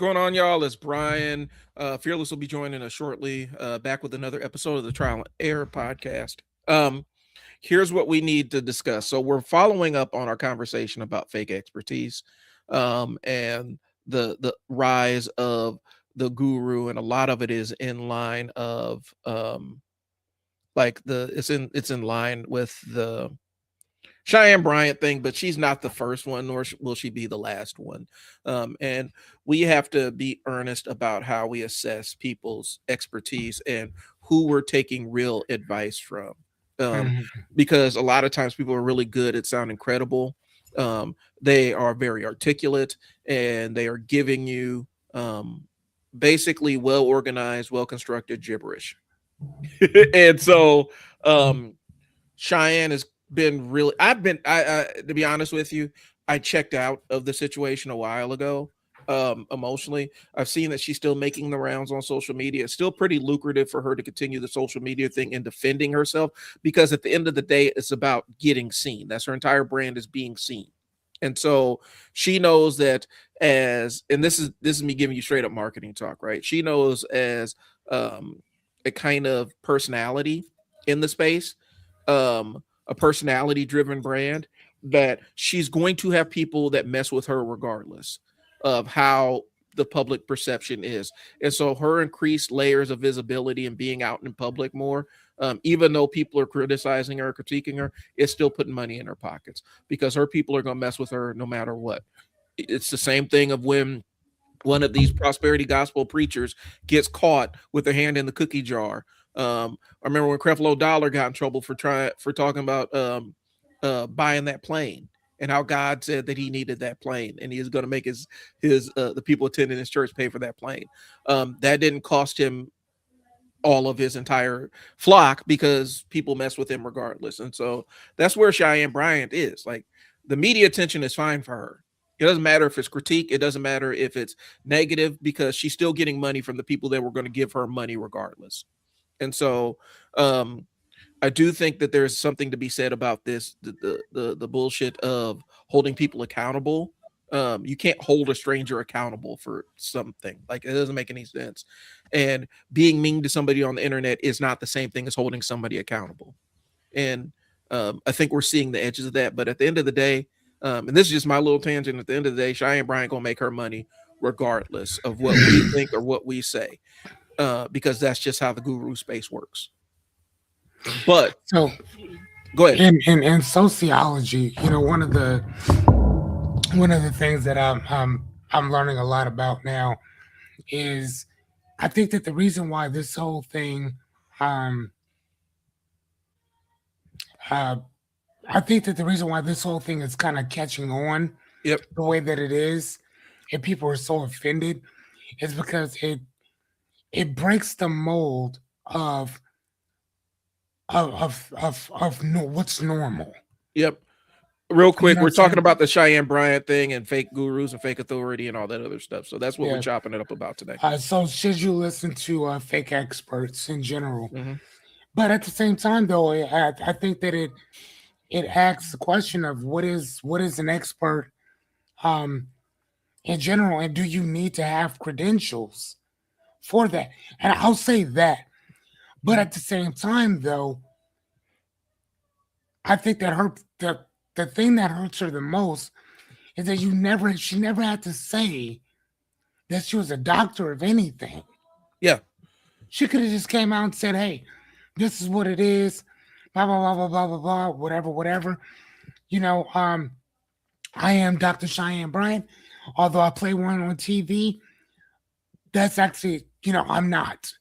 going on, y'all? It's Bryon. Fearless will be joining us shortly, back with another episode of the Trial and Error podcast. Um, Here's what we need to discuss. So we're following up on our conversation about fake expertise, and the rise of the guru, and a lot of it is in line of it's in line with the Cheyenne Bryant thing, but she's not the first one, nor will she be the last one. And we have to be earnest about how we assess people's expertise and who we're taking real advice from. Um, Mhm. because a lot of times people are really good at sounding credible. They are very articulate, and they are giving you basically well organized, well constructed gibberish. And so um, Cheyenne has been really. I to be honest with you, I checked out of the situation a while ago. Emotionally, I've seen that she's still making the rounds on social media. It's still pretty lucrative for her to continue the social media thing and defending herself, because at the end of the day, it's about getting seen. That's her entire brand, is being seen. And so she knows that, and this is me giving you straight up marketing talk, right? She knows, as a kind of personality in the space, a personality driven brand, that she's going to have people that mess with her regardless of how the public perception is. And so her increased layers of visibility and being out in public more, even though people are criticizing her, critiquing her, is still putting money in her pockets, because her people are going to mess with her no matter what. It's the same thing of when one of these prosperity gospel preachers gets caught with their hand in the cookie jar. I remember when Creflo Dollar got in trouble for talking about buying that plane, and how God said that he needed that plane, and he is going to make his the people attending his church pay for that plane. That didn't cost him all of his entire flock, because people mess with him regardless. And so that's where Cheyenne Bryant is. Like, the media attention is fine for her. It doesn't matter if it's critique, it doesn't matter if it's negative, because she's still getting money from the people that were going to give her money regardless. And so um I do think that there's something to be said about this, the bullshit of holding people accountable. You can't hold a stranger accountable for something. Like, it doesn't make any sense. And being mean to somebody on the internet is not the same thing as holding somebody accountable. And I think we're seeing the edges of that. But at the end of the day, and this is just my little tangent. At the end of the day, Cheyenne Bryant gonna make her money regardless of what we think or what we say, because that's just how the guru space works. But So go ahead. in sociology, one of the things that I'm learning a lot about now is I think that the reason why this whole thing um uh I think that the reason why this whole thing is kind of catching on Yep. the way that it is, and people are so offended, is because it breaks the mold of no, what's normal. Yep. Real You quick, know what we're I'm talking saying? about the Cheyenne Bryant thing and fake gurus and fake authority and all that other stuff. So that's what we're Yeah. chopping it up about today. So should you listen to fake experts in general? Hmm. But at the same time, though, I think that it asks the question of what is an expert um, in general, and do you need to have credentials for that? And I'll say that. But at the same time, though, I think that the thing that hurts her the most is that she never had to say that she was a doctor of anything. Yeah. She could have just came out and said, "Hey, this is what it is, blah blah blah blah blah blah blah, whatever, whatever." You know, I am Dr. Cheyenne Bryant. Although I play one on TV, that's actually, I'm not.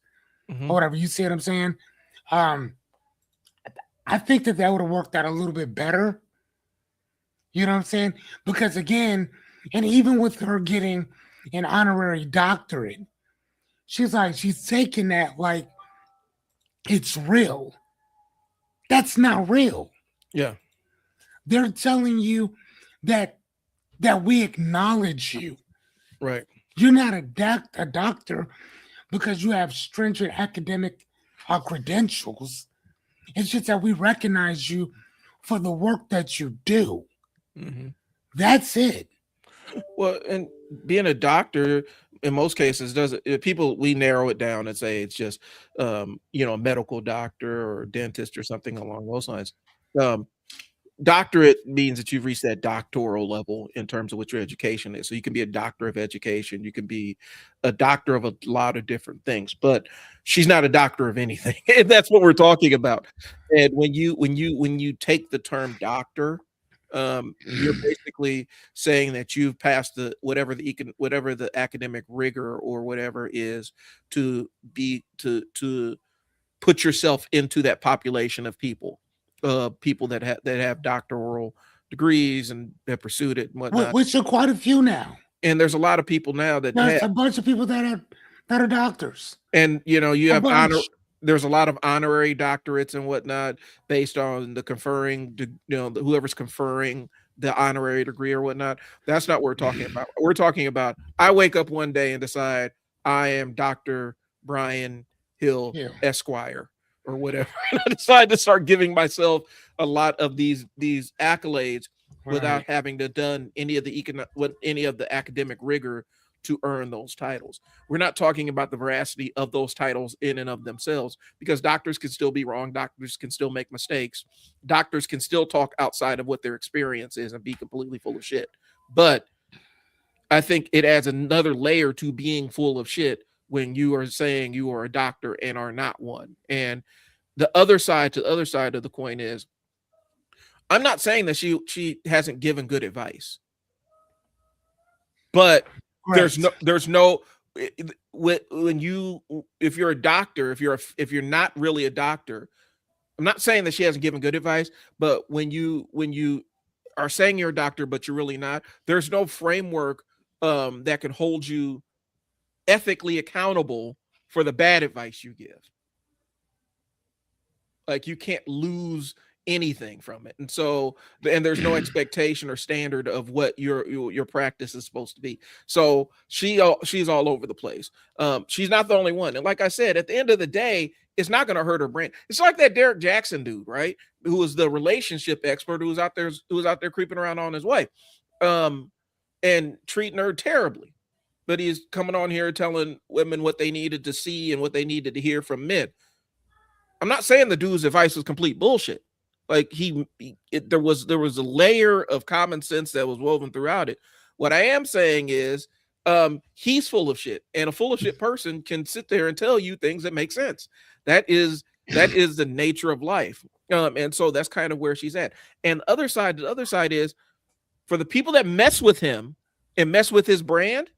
Hmm. Or whatever. You see what I'm saying? Um, I think that would have worked out a little bit better. You know what I'm saying? Because again, and even with her getting an honorary doctorate, she's taking that like it's real. That's not real. Yeah. They're telling you that we acknowledge you. Right. You're not a doctor because you have stringent academic credentials. It's just that we recognize you for the work that you do. Hmm. That's it. Well, and being a doctor, in most cases doesn't people we narrow it down and say it's just a medical doctor or dentist or something along those lines. Um, Doctorate means that you've reached that doctoral level in terms of what your education is. So you can be a doctor of education, you can be a doctor of a lot of different things, but she's not a doctor of anything. And that's what we're talking about. And when you take the term doctor, you're basically saying that you've passed the whatever the academic rigor or whatever is to be to put yourself into that population of people that have doctoral degrees and have pursued it and whatnot. Which are quite a few now. And there's a lot of people now that There's have, a bunch of people that are doctors. and you A have honor. bunch. There's a lot of honorary doctorates and whatnot based on the whoever's conferring the honorary degree or whatnot. That's not what we're talking about. We're talking about I wake up one day and decide I am Dr. Bryan Hill Yeah. Esquire or whatever. And I decide to start giving myself a lot of these accolades without Right. having to done any of the academic rigor to earn those titles. We're not talking about the veracity of those titles in and of themselves, because doctors can still be wrong, doctors can still make mistakes, doctors can still talk outside of what their experience is and be completely full of shit. But I think it adds another layer to being full of shit when you are saying you are a doctor and are not one. And the other side of the coin is, I'm not saying that she hasn't given good advice, but there's Correct. no when you if you're a doctor, if you're not really a doctor, I'm not saying that she hasn't given good advice, but when you are saying you're a doctor but you're really not, there's no framework that can hold you ethically accountable for the bad advice you give. Like, you can't lose anything from it, and there's no expectation or standard of what your practice is supposed to be. So she's all over the place. She's not the only one, and like I said, at the end of the day, it's not going to hurt her brand. It's like that Derek Jackson dude, right, who was the relationship expert, who was out there creeping around on his wife, and treating her terribly, but he's coming on here telling women what they needed to see and what they needed to hear from men. I'm not saying the dude's advice was complete bullshit. Like, there was a layer of common sense that was woven throughout it. What I am saying is, he's full of shit, and a full of shit person can sit there and tell you things that make sense. That is the nature of life. And so that's kind of where she's at. And the other side is, for the people that mess with him and mess with his brand,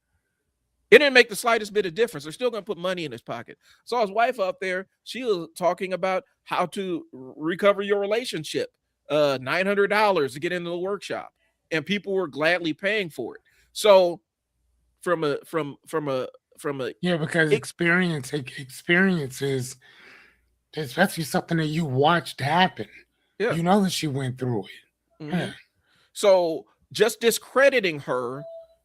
it didn't make the slightest bit of difference. They're still going to put money in his pocket. Saw his wife out there. She was talking about how to recover your relationship, $900 to get into the workshop, and people were gladly paying for it. So from a Yeah, because experience is especially something that you watched happen. yeah. You know that she went through it. Mm-hmm. Yeah. So just discrediting her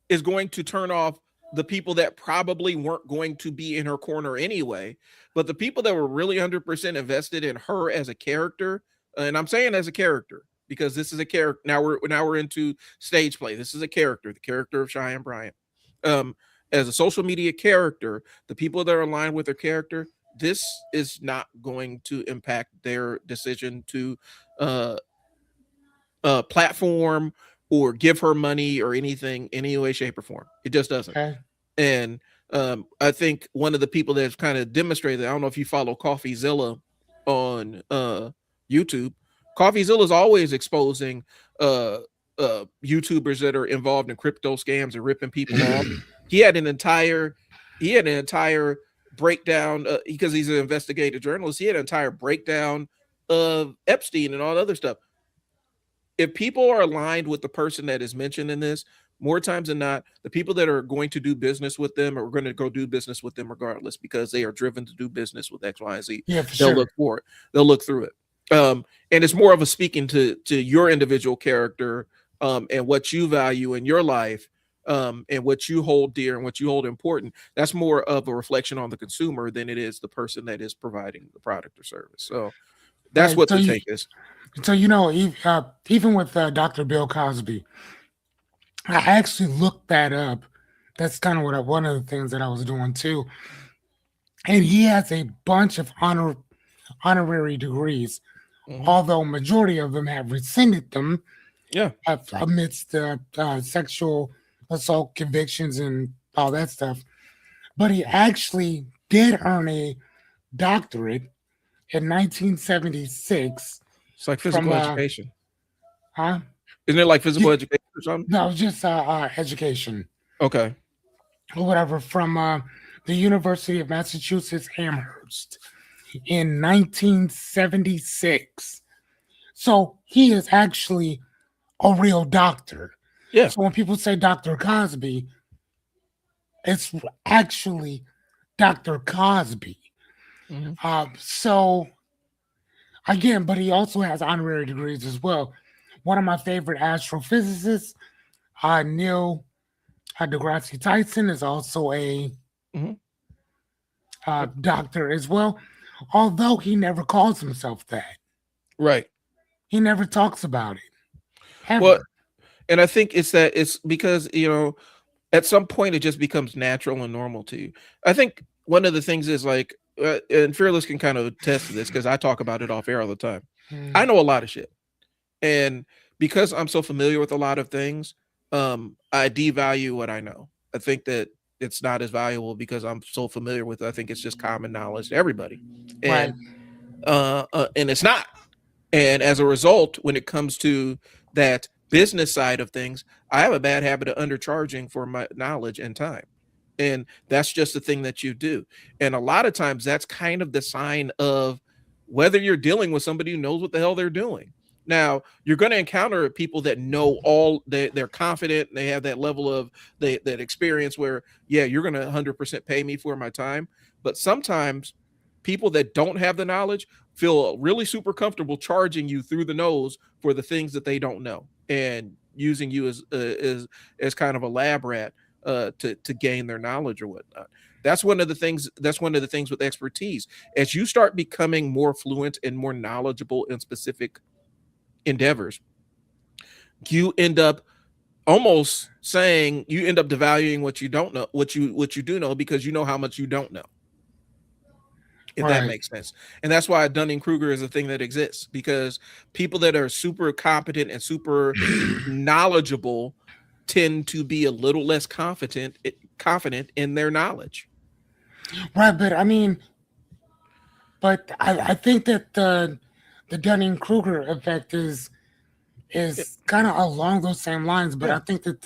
is going to turn off the people that probably weren't going to be in her corner anyway. But the people that were really 100% invested in her as a character, and I'm saying as a character because this is a character. Now we're into stage play. This is a character, the character of Cheyenne Bryant. As a social media character, the people that are aligned with her character, this is not going to impact their decision to platform or give her money or anything, any way, shape, or form. It just doesn't. Okay. And I think one of the people that's kind of demonstrated, I don't know if you follow CoffeeZilla on YouTube. CoffeeZilla is always exposing YouTubers that are involved in crypto scams and ripping people off. He had an entire breakdown because he's an investigative journalist. He had an entire breakdown of Epstein and all that other stuff. If people are aligned with the person that is mentioned in this, more times than not, the people that are going to do business with them are going to go do business with them regardless, because they are driven to do business with X, Y, and Z. Yeah, for They'll sure. look for it. They'll look through it. And it's more of a speaking to your individual character, and what you value in your life, and what you hold dear and what you hold important. That's more of a reflection on the consumer than it is the person that is providing the product or service. So that's Right. what the take is. So even with Dr. Bill Cosby, I actually looked that up That's kind of one of the things that I was doing too. And he has a bunch of honorary degrees, Hmm. although majority of them have rescinded them Yeah. amidst the sexual assault convictions and all that stuff. But he actually did earn a doctorate in 1976 It's like from physical education. huh? Isn't it like Yeah, physical education or something? no, just education Okay. or whatever from the University of Massachusetts Amherst in 1976. So he is actually a real doctor. Yeah. So when people say Dr. Cosby, it's actually Dr. Cosby. Hmm. So again, but he also has honorary degrees as well. One of my favorite astrophysicists, Neil deGrasse Tyson, is also a Hmm. doctor as well, although he never calls himself that. Right. He never talks about it Well, ever. and I think it's because, at some point it just becomes natural and normal to you. I think one of the things is like, and Fearless can kind of attest to this because I talk about it off air all the time. I Mm, know a lot of shit, and because I'm so familiar with a lot of things, I devalue what I know. I think that it's not as valuable because I'm so familiar with it. I think it's just common knowledge to everybody, right, and it's not. And as a result, when it comes to that business side of things, I have a bad habit of undercharging for my knowledge and time. And that's just the thing that you do. And a lot of times that's kind of the sign of whether you're dealing with somebody who knows what the hell they're doing. Now, you're going to encounter people that know they're confident and they have that level of that experience where, yeah, you're going to 100% pay me for my time. But sometimes people that don't have the knowledge feel really super comfortable charging you through the nose for the things that they don't know and using you as kind of a lab rat to gain their knowledge or whatnot. That's one of the things. That's one of the things with expertise. As you start becoming more fluent and more knowledgeable in specific endeavors, you end up almost saying you end up devaluing what you don't know, what you do know, because you know how much you don't know, if that right, makes sense. And that's why Dunning Kruger is a thing that exists, because people that are super competent and super knowledgeable tend to be a little less confident in their knowledge. right. But I mean, but I think that the Dunning Kruger effect Yeah, is kind of along those same lines. But yeah, I think that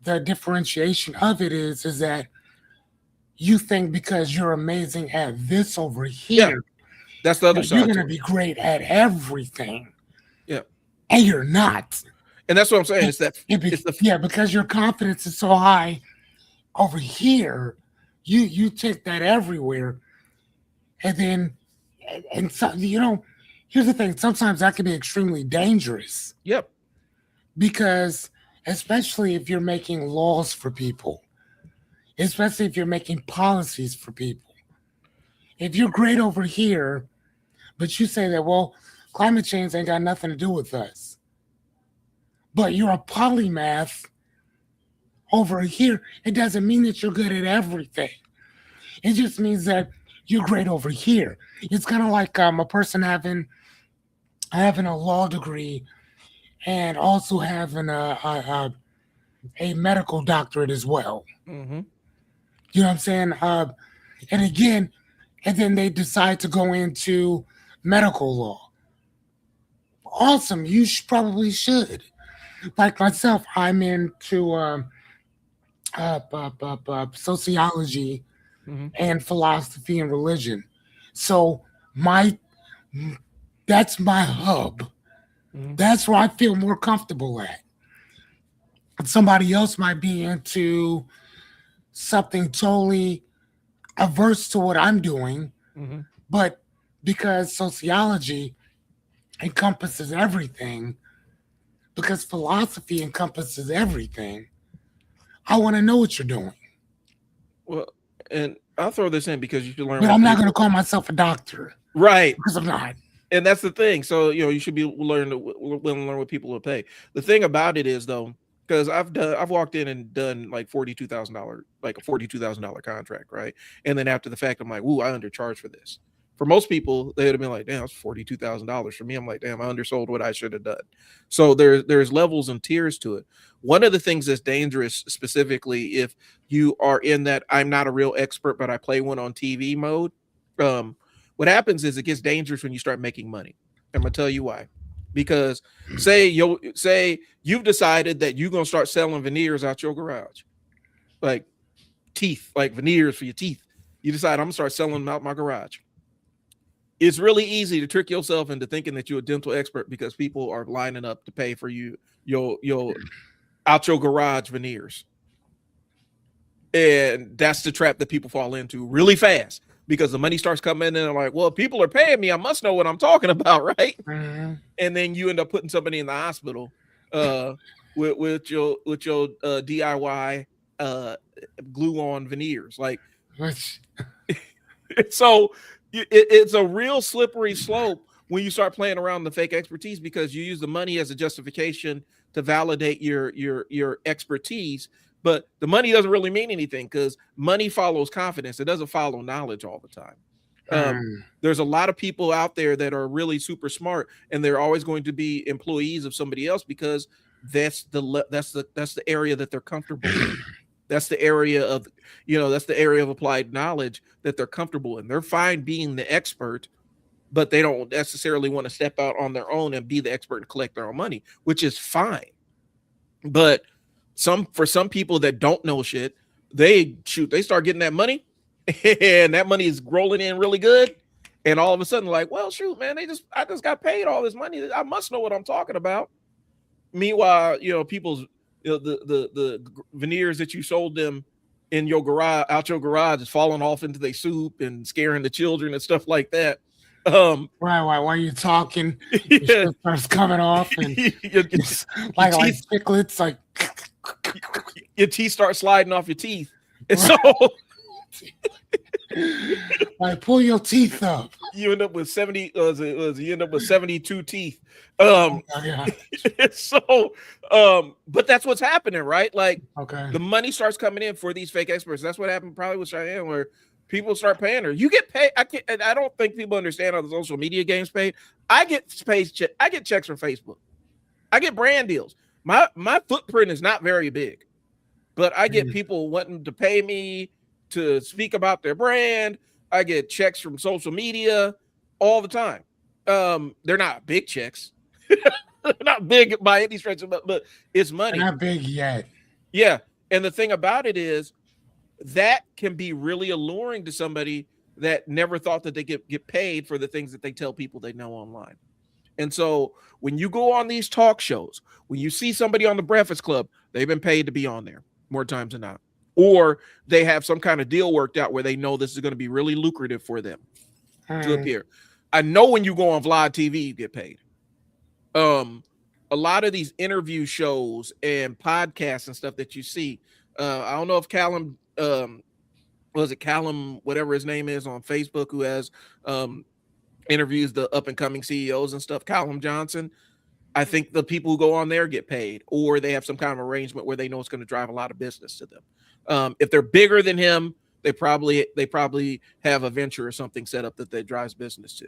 the differentiation of it is that you think because you're amazing at this over yeah, here that's the other that you're side gonna to it. be great at everything, Yeah, and you're not. and that's what I'm saying. It, It's the yeah, because your confidence is so high over here, you take that everywhere, and then and so here's the thing. Sometimes that can be extremely dangerous yep, because especially if you're making laws for people, especially if you're making policies for people. If you're great over here, but you say that, well, climate change ain't got nothing to do with us, but you're a polymath over here, it doesn't mean that you're good at everything. It just means that you're great over here. It's kind of like a person having a law degree and also having a medical doctorate as well. hmm, You know what I'm saying? And again, and then they decide to go into medical law. Awesome, you probably should. Like myself, I'm into sociology hmm, and philosophy and religion. So my that's my hub. hmm. That's where I feel more comfortable at. Somebody else might be into something totally averse to what I'm doing, Hmm. but because sociology encompasses everything, because philosophy encompasses everything, I want to know what you're doing. Well, and I'll throw this in because you should learn But what I'm not going to people. call myself a doctor Right. because I'm not. And that's the thing. So you should be willing to learn what people will pay. The thing about it is, though, because I've walked in and done like $42,000, like a $42,000 contract, right? And then after the fact, I'm like, ooh, I undercharged for this. For most people, they would have been like, damn, that's $42,000. For me, I'm like, damn, I undersold what I should have done. So there's levels and tiers to it. One of the things that's dangerous, specifically if you are in that I'm not a real expert, but I play one on TV mode. What happens is it gets dangerous when you start making money. I'm gonna tell you why. Because say you've decided that you're gonna start selling veneers out your garage, like teeth, like veneers for your teeth. You decide I'm gonna start selling them out my garage. It's really easy to trick yourself into thinking that you're a dental expert because people are lining up to pay for your out your garage veneers. And that's the trap that people fall into really fast because the money starts coming in and they're like, well, people are paying me. I must know what I'm talking about, right? Mm-hmm. And then you end up putting somebody in the hospital with your DIY glue on veneers. Like, so it's a real slippery slope when you start playing around the fake expertise because you use the money as a justification to validate your expertise. But the money doesn't really mean anything because money follows confidence. It doesn't follow knowledge all the time. There's a lot of people out there that are really super smart, and they're always going to be employees of somebody else because that's the area that they're comfortable in. That's the area of that's the area of applied knowledge that they're comfortable in. They're fine being the expert, but they don't necessarily want to step out on their own and be the expert and collect their own money, which is fine. But for some people that don't know shit, they start getting that money and that money is rolling in really good. And all of a sudden, like, well, shoot, man, I just got paid all this money. I must know what I'm talking about. Meanwhile, people's the veneers that you sold them in your garage, out your garage, is falling off into their soup and scaring the children and stuff like that. Right, while you're talking, your shit starts coming off and like chiclets, like your teeth start sliding off your teeth. And so like pull your teeth up. You end up with 70 you end up with 72 teeth. So but that's what's happening, right? Like, okay, the money starts coming in for these fake experts. That's what happened probably with Cheyenne, where people start paying her. You get paid. I don't think people understand how the social media game's paid. I get checks from Facebook. I get brand deals. My footprint is not very big, but I get people wanting to pay me to speak about their brand. I get checks from social media all the time. They're not big checks. Not big by any stretch, but it's money. They're not big yet. Yeah. And the thing about it is that can be really alluring to somebody that never thought that they get paid for the things that they tell people they know online. And so when you go on these talk shows, when you see somebody on the Breakfast Club, they've been paid to be on there more times than not. Or they have some kind of deal worked out where they know this is going to be really lucrative for them to appear. I know when you go on Vlad TV, you get paid. A lot of these interview shows and podcasts and stuff that you see, I don't know if Callum, Callum, whatever his name is on Facebook, who has interviews the up and coming CEOs and stuff, Callum Johnson. I think the people who go on there get paid, or they have some kind of arrangement where they know it's going to drive a lot of business to them. If they're bigger than him, they probably have a venture or something set up that drives business to.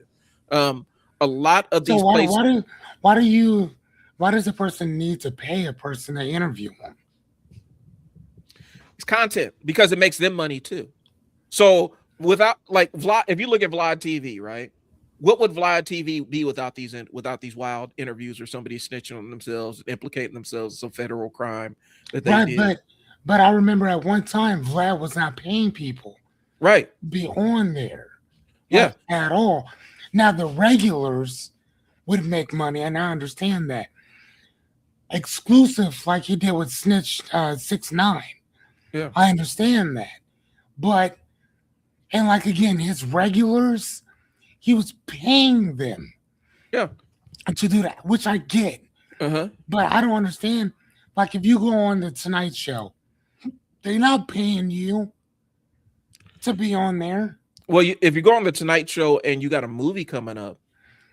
A lot of these places. Why does a person need to pay a person to interview them? It's content, because it makes them money too. So without, like, Vlad, if you look at Vlad TV, right? What would Vlad TV be without these wild interviews or somebody snitching on themselves, implicating themselves in some federal crime that they did? But I remember at one time Vlad was not paying people right to be on there, yeah, at all. Now the regulars would make money, and I understand that. Exclusive, like he did with Snitch 6ix9ine. Yeah, I understand that, but and like again, his regulars, he was paying them, yeah, to do that, which I get. But I don't understand. Like if you go on the Tonight Show, they're not paying you to be on there. Well, if you go on the Tonight Show and you got a movie coming up,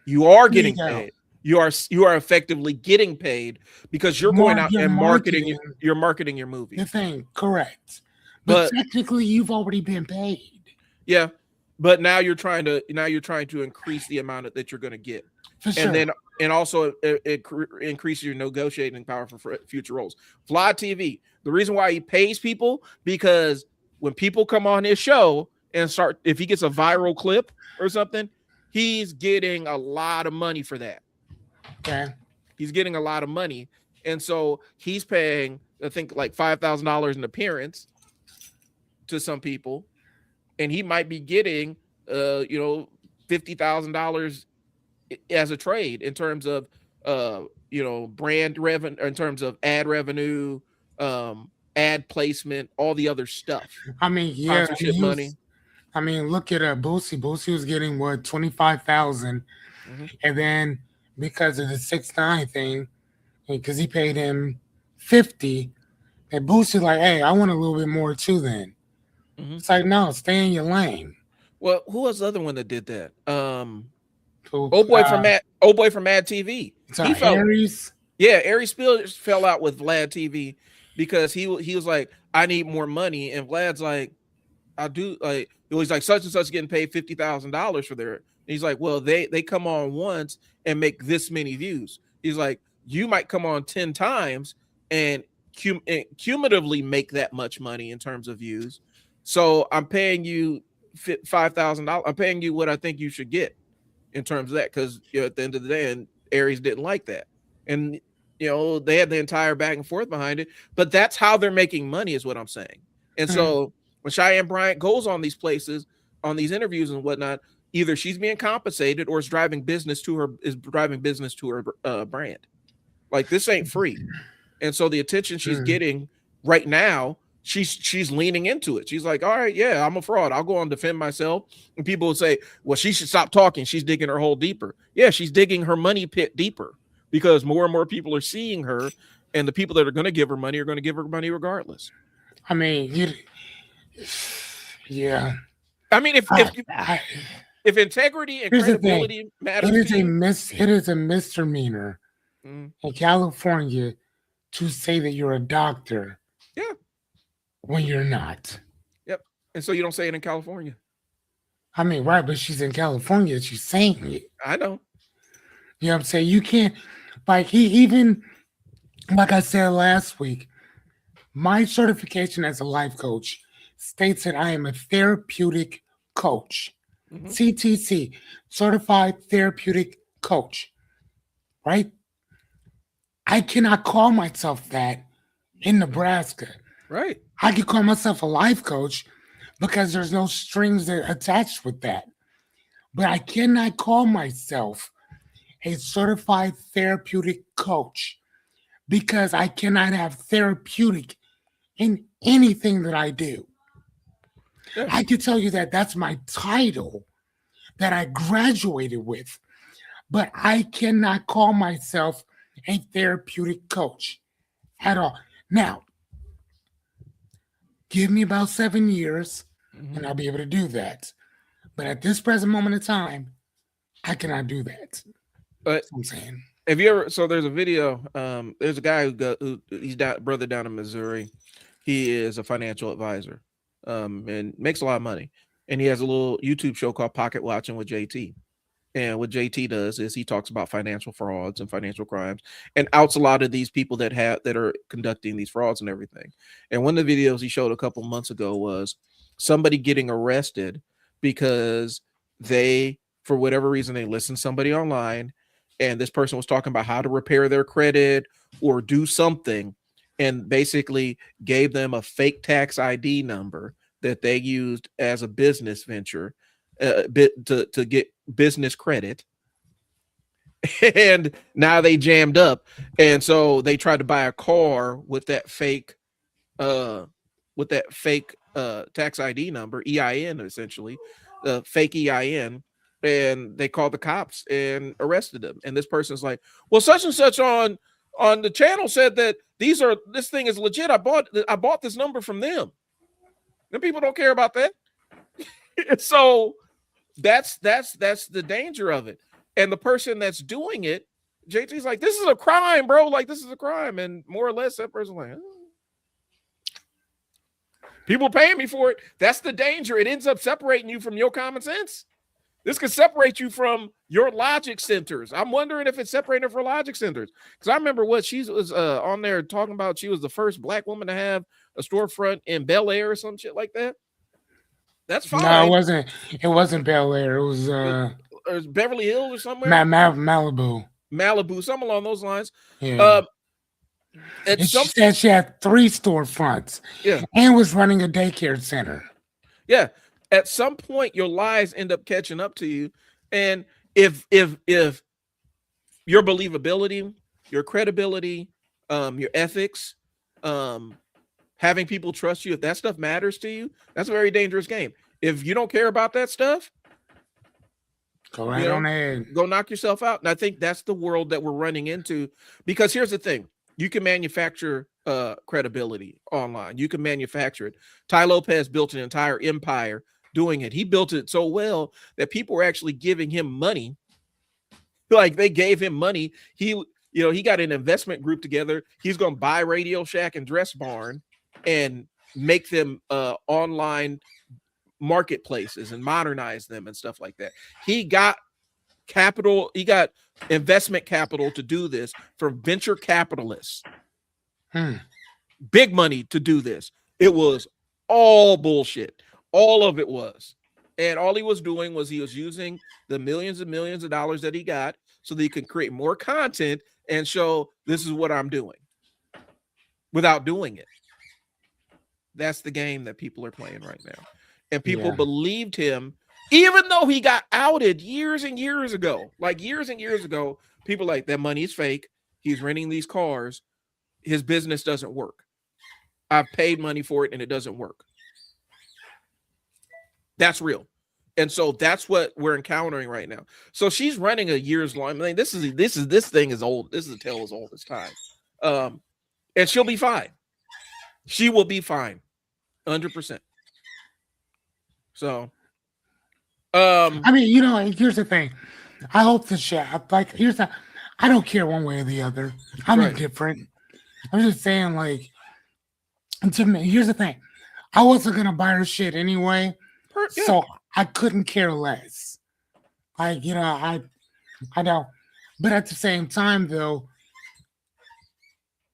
you are getting paid. you are effectively getting paid because you're going out You're and marketing you're marketing your the movie. thing, correct? But But technically, you've already been paid yeah, but now you're trying to increase the amount that you're going to get, for and sure. then and also it increases your negotiating power for future roles. Fly TV. The reason why he pays people because when people come on his show and start, if he gets a viral clip or something, he's getting a lot of money for that. Okay. He's getting a lot of money, and so he's paying I think like $5,000 an appearance to some people, and he might be getting $50,000 as a trade in terms of brand revenue, in terms of ad revenue, ad placement, all the other stuff, I mean, yeah. I mean, sponsorship money. look at Boosie. Boosie was getting what 25,000, Hmm. and then because of the 6ix9ine thing, because he paid him 50, and Boosie like, hey, I want a little bit more too. Then Hmm. it's like, no, stay in your lane. Well, who was the other one that did that? So, Oh boy from Mad TV. so He felt Aries, Yeah, Ari Spears fell out with Vlad TV because he was like, I need more money, and Vlad's like, I do like it was like such and such getting paid $50,000 for their. And he's like, well, they come on once and make this many views. He's like, you might come on 10 times and cumulatively make that much money in terms of views. So I'm paying you $5,000. I'm paying you what I think you should get in terms of that because at the end of the day, and Aries didn't like that, and they had the entire back and forth behind it. But that's how they're making money, is what I'm saying. And hmm, so when Cheyenne Bryant goes on these places, on these interviews and whatnot, either she's being compensated or is driving business to her brand. Like this ain't free, and so the attention she's hmm. getting right now, she's leaning into it. She's like, all right, yeah, I'm a fraud. I'll go on and defend myself. And people will say, well, she should stop talking. She's digging her hole deeper. Yeah, she's digging her money pit deeper because more and more people are seeing her, and the people that are going to give her money are going to give her money regardless. I mean, yeah. I mean, if I, if I, if integrity and here's the thing. credibility matters to you, It is a misdemeanor mm, in California to say that you're a doctor yeah, when you're not. yep. And so you don't say it in California. I mean, right, but she's in California. She's saying it. I know. You know what I'm saying? You can't, like, he even, like I said last week, my certification as a life coach states that I am a therapeutic coach. Hmm. CTC, certified therapeutic coach, right? I cannot call myself that in Nebraska. Right. I can call myself a life coach because there's no strings attached with that. But I cannot call myself a certified therapeutic coach because I cannot have therapeutic in anything that I do. Yeah. I can tell you that that's my title that I graduated with, but I cannot call myself a therapeutic coach at all. Now, give me about 7 years Hmm. and I'll be able to do that. But at this present moment in time, I cannot do that. But That's what I'm saying. have you ever? So there's a video. There's a guy who he's brother down in Missouri. He is a financial advisor, and makes a lot of money. And he has a little YouTube show called Pocket Watching with JT. And what JT does is he talks about financial frauds and financial crimes, and outs a lot of these people that are conducting these frauds and everything. And one of the videos he showed a couple months ago was somebody getting arrested because they, for whatever reason, they listened to somebody online, and this person was talking about how to repair their credit or do something, and basically gave them a fake tax ID number that they used as a business venture, bit to get business credit. And now they jammed up, and so they tried to buy a car uh with that fake tax ID number, EIN, essentially the fake EIN, and they called the cops and arrested them. And this person's like, well, such and such on the channel said that this thing is legit. I bought this number from them. And people don't care about that. So that's the danger of it. And the person that's doing it JT's like, this is a crime, bro. Like, this is a crime. And more or less, that person's like, oh. People paying me for it. That's the danger. It ends up separating you from your common sense. This could separate you from your logic centers. I'm wondering if it's separating her for logic centers. Because I remember what she was on there talking about. She was the first Black woman to have a storefront in Bel Air or some shit like that. That's fine. No, it wasn't. It wasn't Bel Air. It was Beverly Hills or somewhere. Malibu. Malibu, something along those lines. Yeah. And she said she had 3 storefronts. Yeah. And was running a daycare center. Yeah. At some point, your lies end up catching up to you. And if your believability, your credibility, your ethics, having people trust you, if that stuff matters to you, that's a very dangerous game. If you don't care about that stuff, go right on ahead. Go knock yourself out. And I think that's the world that we're running into. Because here's the thing. You can manufacture credibility online. You can manufacture it. Tai Lopez built an entire empire doing it. He built it so well that people were actually giving him money. Like, they gave him money. He got an investment group together. He's going to buy Radio Shack and Dress Barn and make them online marketplaces and modernize them and stuff like that. He got capital. He got investment capital to do this from venture capitalists. Big money to do this. It was all bullshit. All of it was. And all he was doing was he was using the millions and millions of dollars that he got so that he could create more content and show this is what I'm doing without doing it. That's the game that people are playing right now. And people believed him, even though he got outed years and years ago. Like, years and years ago, people like, that money is fake. He's renting these cars. His business doesn't work. I've paid money for it and it doesn't work. That's real. And so that's what we're encountering right now. So she's running a years long. I mean, this thing is old. This is a tale as old as time. And she'll be fine. She will be fine. 100%. So, I mean, here's the thing. I hope the shit, like, I don't care one way or the other. I'm indifferent. I'm just saying, like, to me, here's the thing. I wasn't going to buy her shit anyway. So I couldn't care less. Like, I know. But at the same time, though,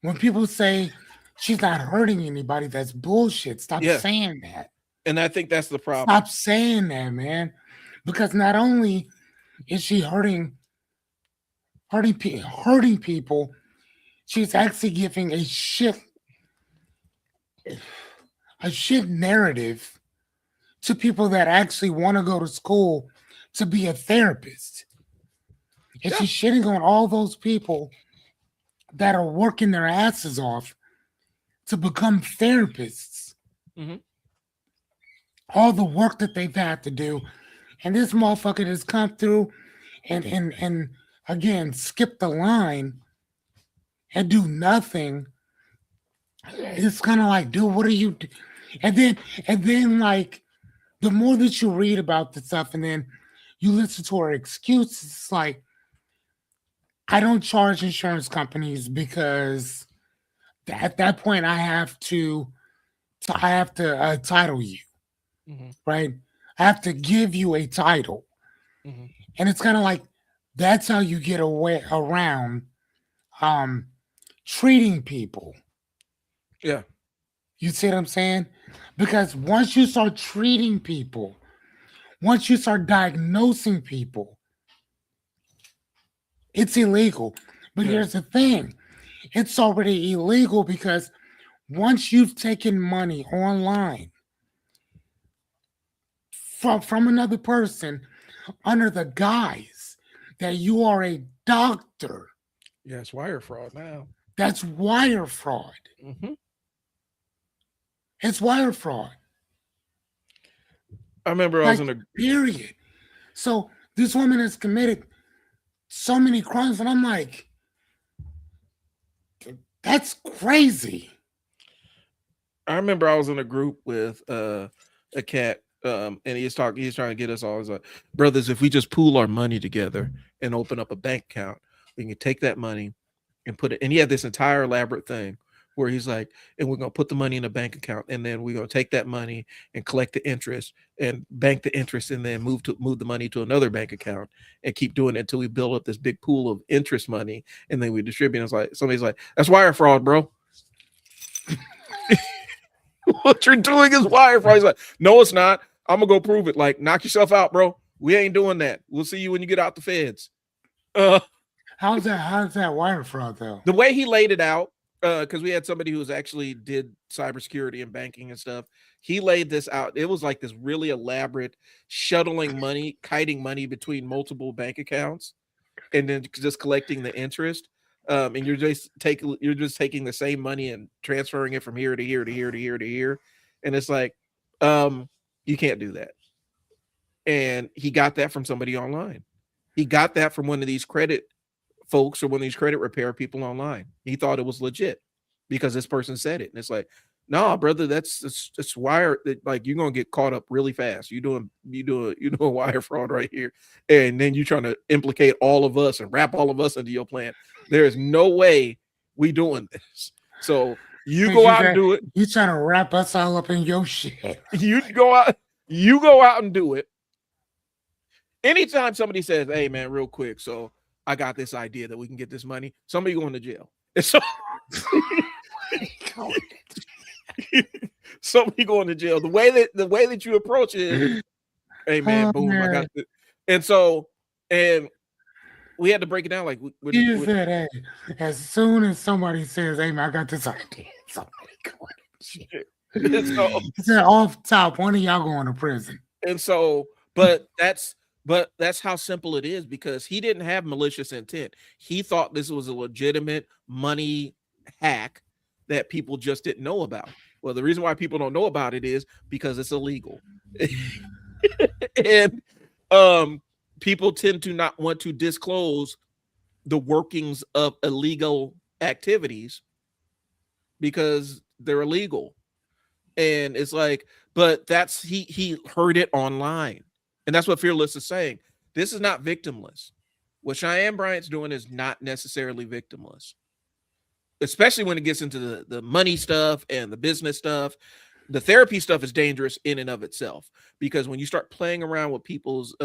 when people say she's not hurting anybody, that's bullshit. Stop saying that. And I think that's the problem. Stop saying that, man. Because not only is she hurting people, she's actually giving a shit narrative to people that actually want to go to school to be a therapist. And she's shitting on all those people that are working their asses off to become therapists. Mm-hmm. All the work that they've had to do. And this motherfucker has come through and again, skip the line and do nothing. It's kind of like, dude, what are you do? And then like, the more that you read about the stuff and then you listen to her excuses, it's like, I don't charge insurance companies because at that point I have to title you, right? I have to give you a title. And it's kind of like, that's how you get around treating people. Yeah. You see what I'm saying? Because once you start treating people, once you start diagnosing people, it's illegal. But here's the thing. It's already illegal because once you've taken money online from another person under the guise that you are a doctor. Yeah, it's wire fraud now. That's wire fraud. It's wire fraud. I remember I was in a period. So this woman has committed so many crimes, and I'm like, that's crazy. I remember I was in a group with a cat, and he's trying to get us all. He's like, brothers, if we just pool our money together and open up a bank account, You can take that money and put it, and he had this entire elaborate thing where he's like, and we're gonna put the money in a bank account, and then we're gonna take that money and collect the interest and bank the interest, and then move the money to another bank account and keep doing it until we build up this big pool of interest money, and then we distribute. It's like somebody's like, that's wire fraud, bro. What you're doing is wire fraud. He's like, no, it's not. I'm gonna go prove it. Like, knock yourself out, bro. We ain't doing that. We'll see you when you get out the feds. How's that wire fraud though? The way he laid it out, because we had somebody who was actually did cybersecurity and banking and stuff. He laid this out. It was like this really elaborate shuttling money, kiting money between multiple bank accounts, and then just collecting the interest. And you're just taking the same money and transferring it from here to here to here to here to here. And it's like, you can't do that. And he got that from somebody online. He got that from one of these credit folks or one of these credit repair people online. He thought it was legit because this person said it. And it's like, no, brother, that's wire. Like, you're gonna get caught up really fast. You doing wire fraud right here, and then you trying to implicate all of us and wrap all of us into your plan. There is no way we doing this. So you go out and do it. You trying to wrap us all up in your shit. You go out and do it. Anytime somebody says, hey man, real quick, so I got this idea that we can get this money, somebody going to jail. And so somebody going to jail. The way that you approach it is, hey man, boom, man. I got it. And we had to break it down. Like you said, hey, as soon as somebody says, hey man, I got this idea, somebody going to jail. So, he said off top, one of y'all going to prison. And so, but that's how simple it is, because he didn't have malicious intent. He thought this was a legitimate money hack that people just didn't know about. Well, the reason why people don't know about it is because it's illegal. And people tend to not want to disclose the workings of illegal activities because they're illegal. And it's like, but that's he heard it online. And that's what Fearless is saying. This is not victimless. What Cheyenne Bryant's doing is not necessarily victimless, especially when it gets into the money stuff and the business stuff. The therapy stuff is dangerous in and of itself, because when you start playing around with people's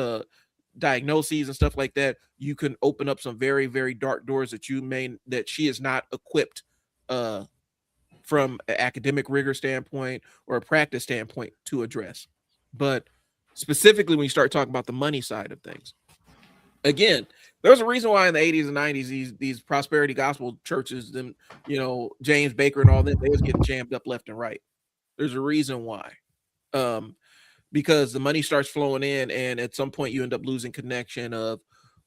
diagnoses and stuff like that, you can open up some very, very dark doors that she is not equipped from an academic rigor standpoint or a practice standpoint to address. But specifically when you start talking about the money side of things, again, there's a reason why in the 80s and 90s these prosperity gospel churches, them, James Baker and all that, they was getting jammed up left and right. There's a reason why. Because the money starts flowing in, and at some point you end up losing connection of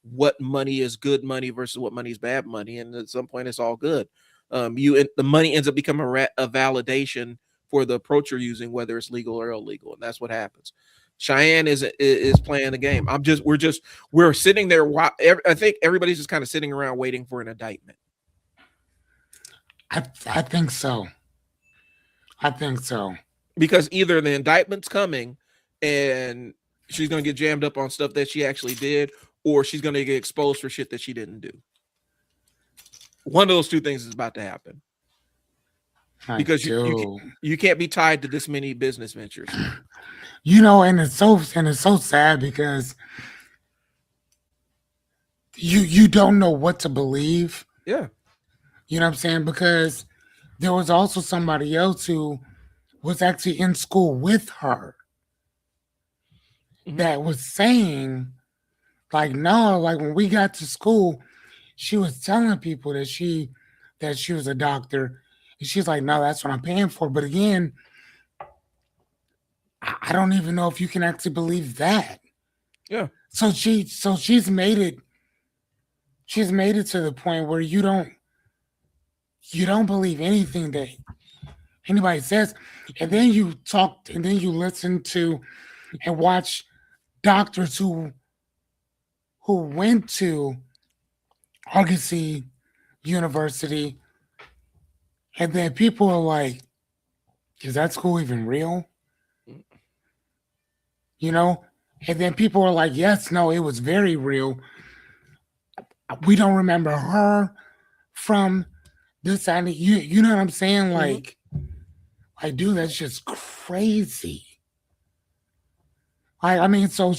what money is good money versus what money is bad money, and at some point it's all good. The money ends up becoming a validation for the approach you're using, whether it's legal or illegal, and that's what happens. Cheyenne is playing the game. We're sitting there. I think everybody's just kind of sitting around waiting for an indictment. I think so. Because either the indictment's coming and she's going to get jammed up on stuff that she actually did, or she's going to get exposed for shit that she didn't do. One of those two things is about to happen. Because you can't be tied to this many business ventures. And it's so sad because you don't know what to believe. Yeah. You know what I'm saying? Because there was also somebody else who was actually in school with her that was saying, like, no, like when we got to school, she was telling people that she was a doctor. And she's like, no, that's what I'm paying for. But again, I don't even know if you can actually believe that. Yeah. So she's made it to the point where you don't believe anything that anybody says. And then you talk, and then you listen to and watch doctors who went to Argosy University, and then people are like, is that school even real? And then people are like, yes, no, it was very real. we don't remember her from this and you know what I'm saying? Hmm. Like, dude, that's just crazy. I mean, so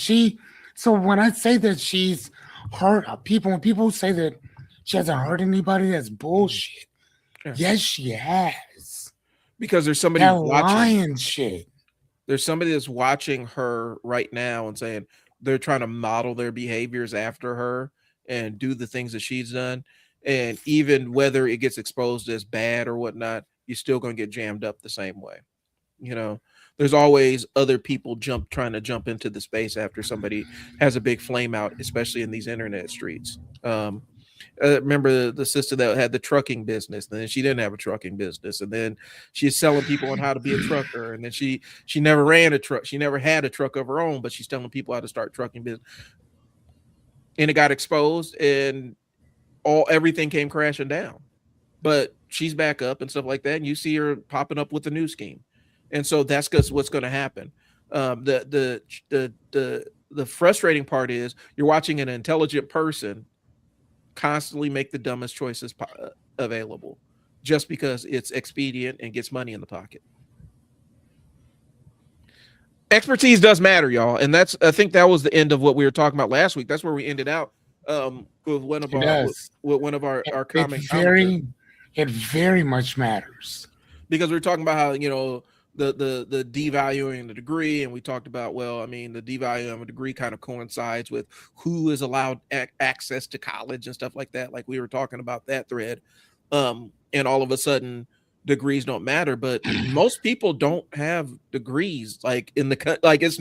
when I say that she's hurt people, when people say that she hasn't hurt anybody, that's bullshit. Yeah. Yes, she has. Because there's somebody That watching. lion shit. There's somebody that's watching her right now and saying they're trying to model their behaviors after her and do the things that she's done. And even whether it gets exposed as bad or whatnot, you're still going to get jammed up the same way. You know, there's always other people trying to jump into the space after somebody has a big flame out, especially in these internet streets. Remember the sister that had the trucking business, and then she didn't have a trucking business, and then she's selling people on how to be a trucker, and then she never ran a truck, she never had a truck of her own, but she's telling people how to start trucking business, and it got exposed, and everything came crashing down. But she's back up and stuff like that, and you see her popping up with a new scheme, and so that's because what's going to happen. The frustrating part is you're watching an intelligent person constantly make the dumbest choices available just because it's expedient and gets money in the pocket. Expertise does matter, y'all, and I think that was the end of what we were talking about last week. That's where we ended out with one of It our does. with one of our It commenters, very much matters. because we were talking about how the devaluing the degree, and we talked about, well, I mean, the devaluing of a degree kind of coincides with who is allowed access to college and stuff like that, like we were talking about that thread. And all of a sudden degrees don't matter, but most people don't have degrees, like in the like it's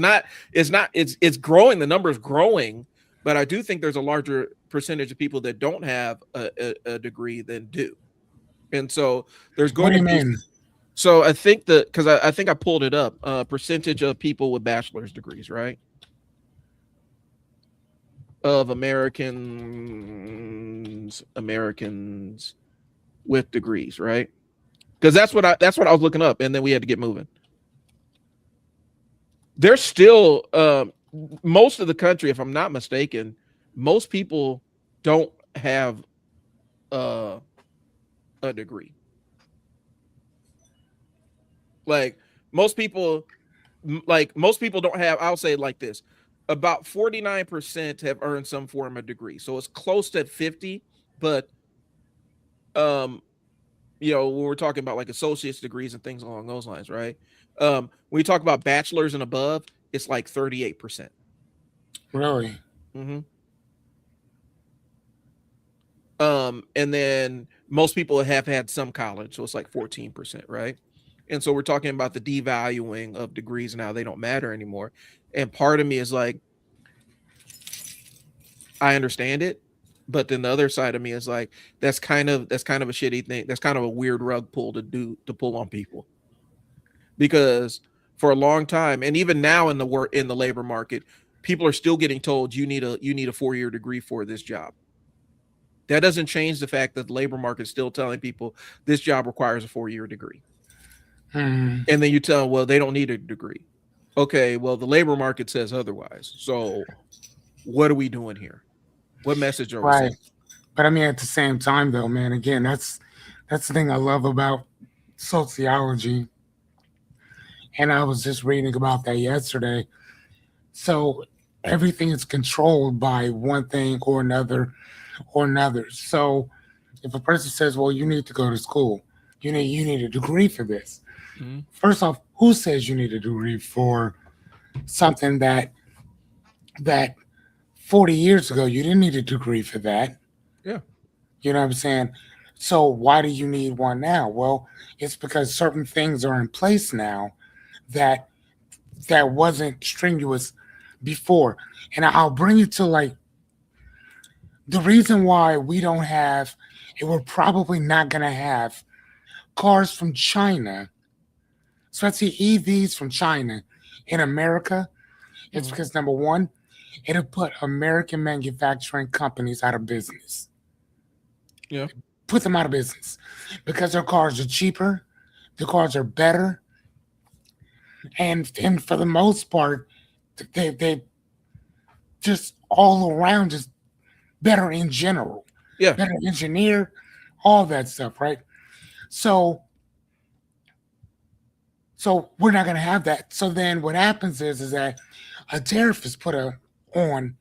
growing, the number is growing, but I do think there's a larger percentage of people that don't have a degree than do. And so there's What going do to you be, mean? so I think that, because I think I pulled it up, percentage of people with bachelor's degrees, right? Of Americans with degrees, right? Because that's what I was looking up, and then we had to get moving. There's still most of the country, if I'm not mistaken, most people don't have uh, a degree. Like most people, most people don't have. I'll say it like this: about 49% have earned some form of degree, so it's close to 50. But um, when we're talking about like associate's degrees and things along those lines, right? When we talk about bachelor's and above, it's like 38%. Really? Mm-hmm. And then most people have had some college, so it's like 14%, right? And so we're talking about the devaluing of degrees now; they don't matter anymore. And part of me is like, I understand it, but then the other side of me is like, that's kind of a shitty thing. That's kind of a weird rug pull to pull on people, because for a long time, and even now in the labor market, people are still getting told you need a 4-year degree for this job. That doesn't change the fact that the labor market is still telling people this job requires a 4-year degree. Hmm. And then you tell them, well, they don't need a degree. Okay, well, the labor market says otherwise. So what are we doing here? What message are we Right. sending? But I mean, at the same time, though, man, again, that's the thing I love about sociology. And I was just reading about that yesterday. So everything is controlled by one thing or another. So if a person says, "Well, you need to go to school. You need a degree for this." Mm-hmm. First off, who says you need a degree for something that 40 years ago you didn't need a degree for that? Yeah. You know what I'm saying? So why do you need one now? Well, it's because certain things are in place now that wasn't strenuous before. And I'll bring you to like the reason why we don't have, and we're probably not gonna have cars from China, especially EVs from China in America. It's Mm-hmm. because number one, it'll put American manufacturing companies out of business. Yeah. Put them out of business because their cars are cheaper, the cars are better, and for the most part, they just all around just better in general, Yeah. better engineer, all that stuff, right? So so we're not gonna have that. So then what happens is that a tariff is put on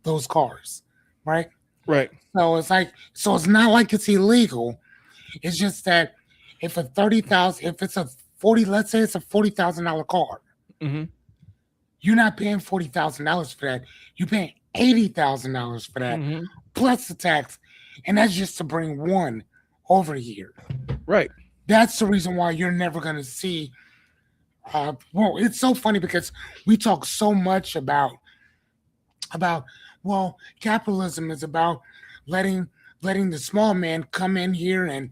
those cars, right? Right. So it's not like it's illegal. It's just that if it's a 40, let's say it's a $40,000 car, Mm-hmm. you're not paying $40,000 for that. You're paying $80,000 for that, Mm-hmm. plus the tax, and that's just to bring one over here. Right. That's the reason why you're never gonna see. Well, it's so funny because we talk so much about well, capitalism is about letting letting the small man come in here and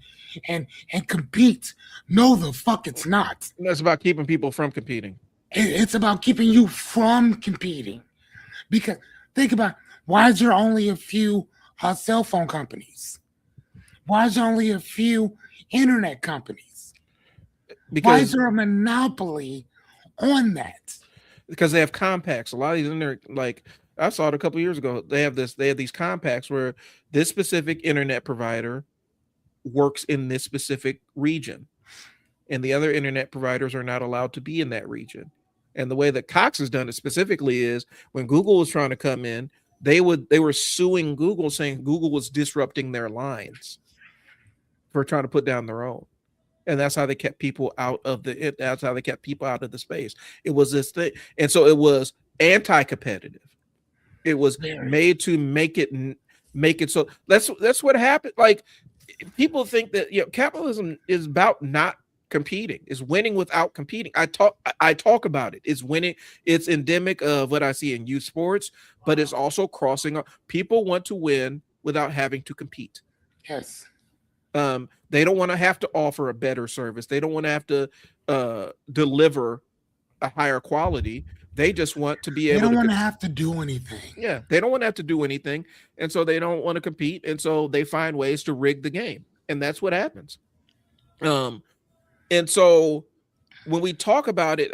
compete. No, the fuck, it's not. And that's about keeping people from competing. It's about keeping you from competing. Because think about, why is there only a few cell phone companies? Why is there only a few internet companies? Why is Because there a monopoly on that? they have compacts. A lot of these in there, like I saw it a couple years ago. They have these compacts where this specific internet provider works in this specific region, and the other internet providers are not allowed to be in that region. And the way that Cox has done it specifically is when Google was trying to come in, they were suing Google, saying Google was disrupting their lines for trying to put down their own. And that's how they kept people out of that's how they kept people out of the space. It was this thing. And so it was anti-competitive. It was Very. made to make it so that's what happened. Like people think that capitalism is about not competing, is winning without competing. I talk about it. It's winning. It's endemic of what I see in youth sports, but it's also crossing up. People want to win without having to compete. Yes. They don't want to have to offer a better service. They don't want to have to deliver a higher quality. They just want to be They able don't to. want to have to do anything. Yeah, they don't want to have to do anything, and so they don't want to compete, and so they find ways to rig the game, and that's what happens. And so when we talk about it,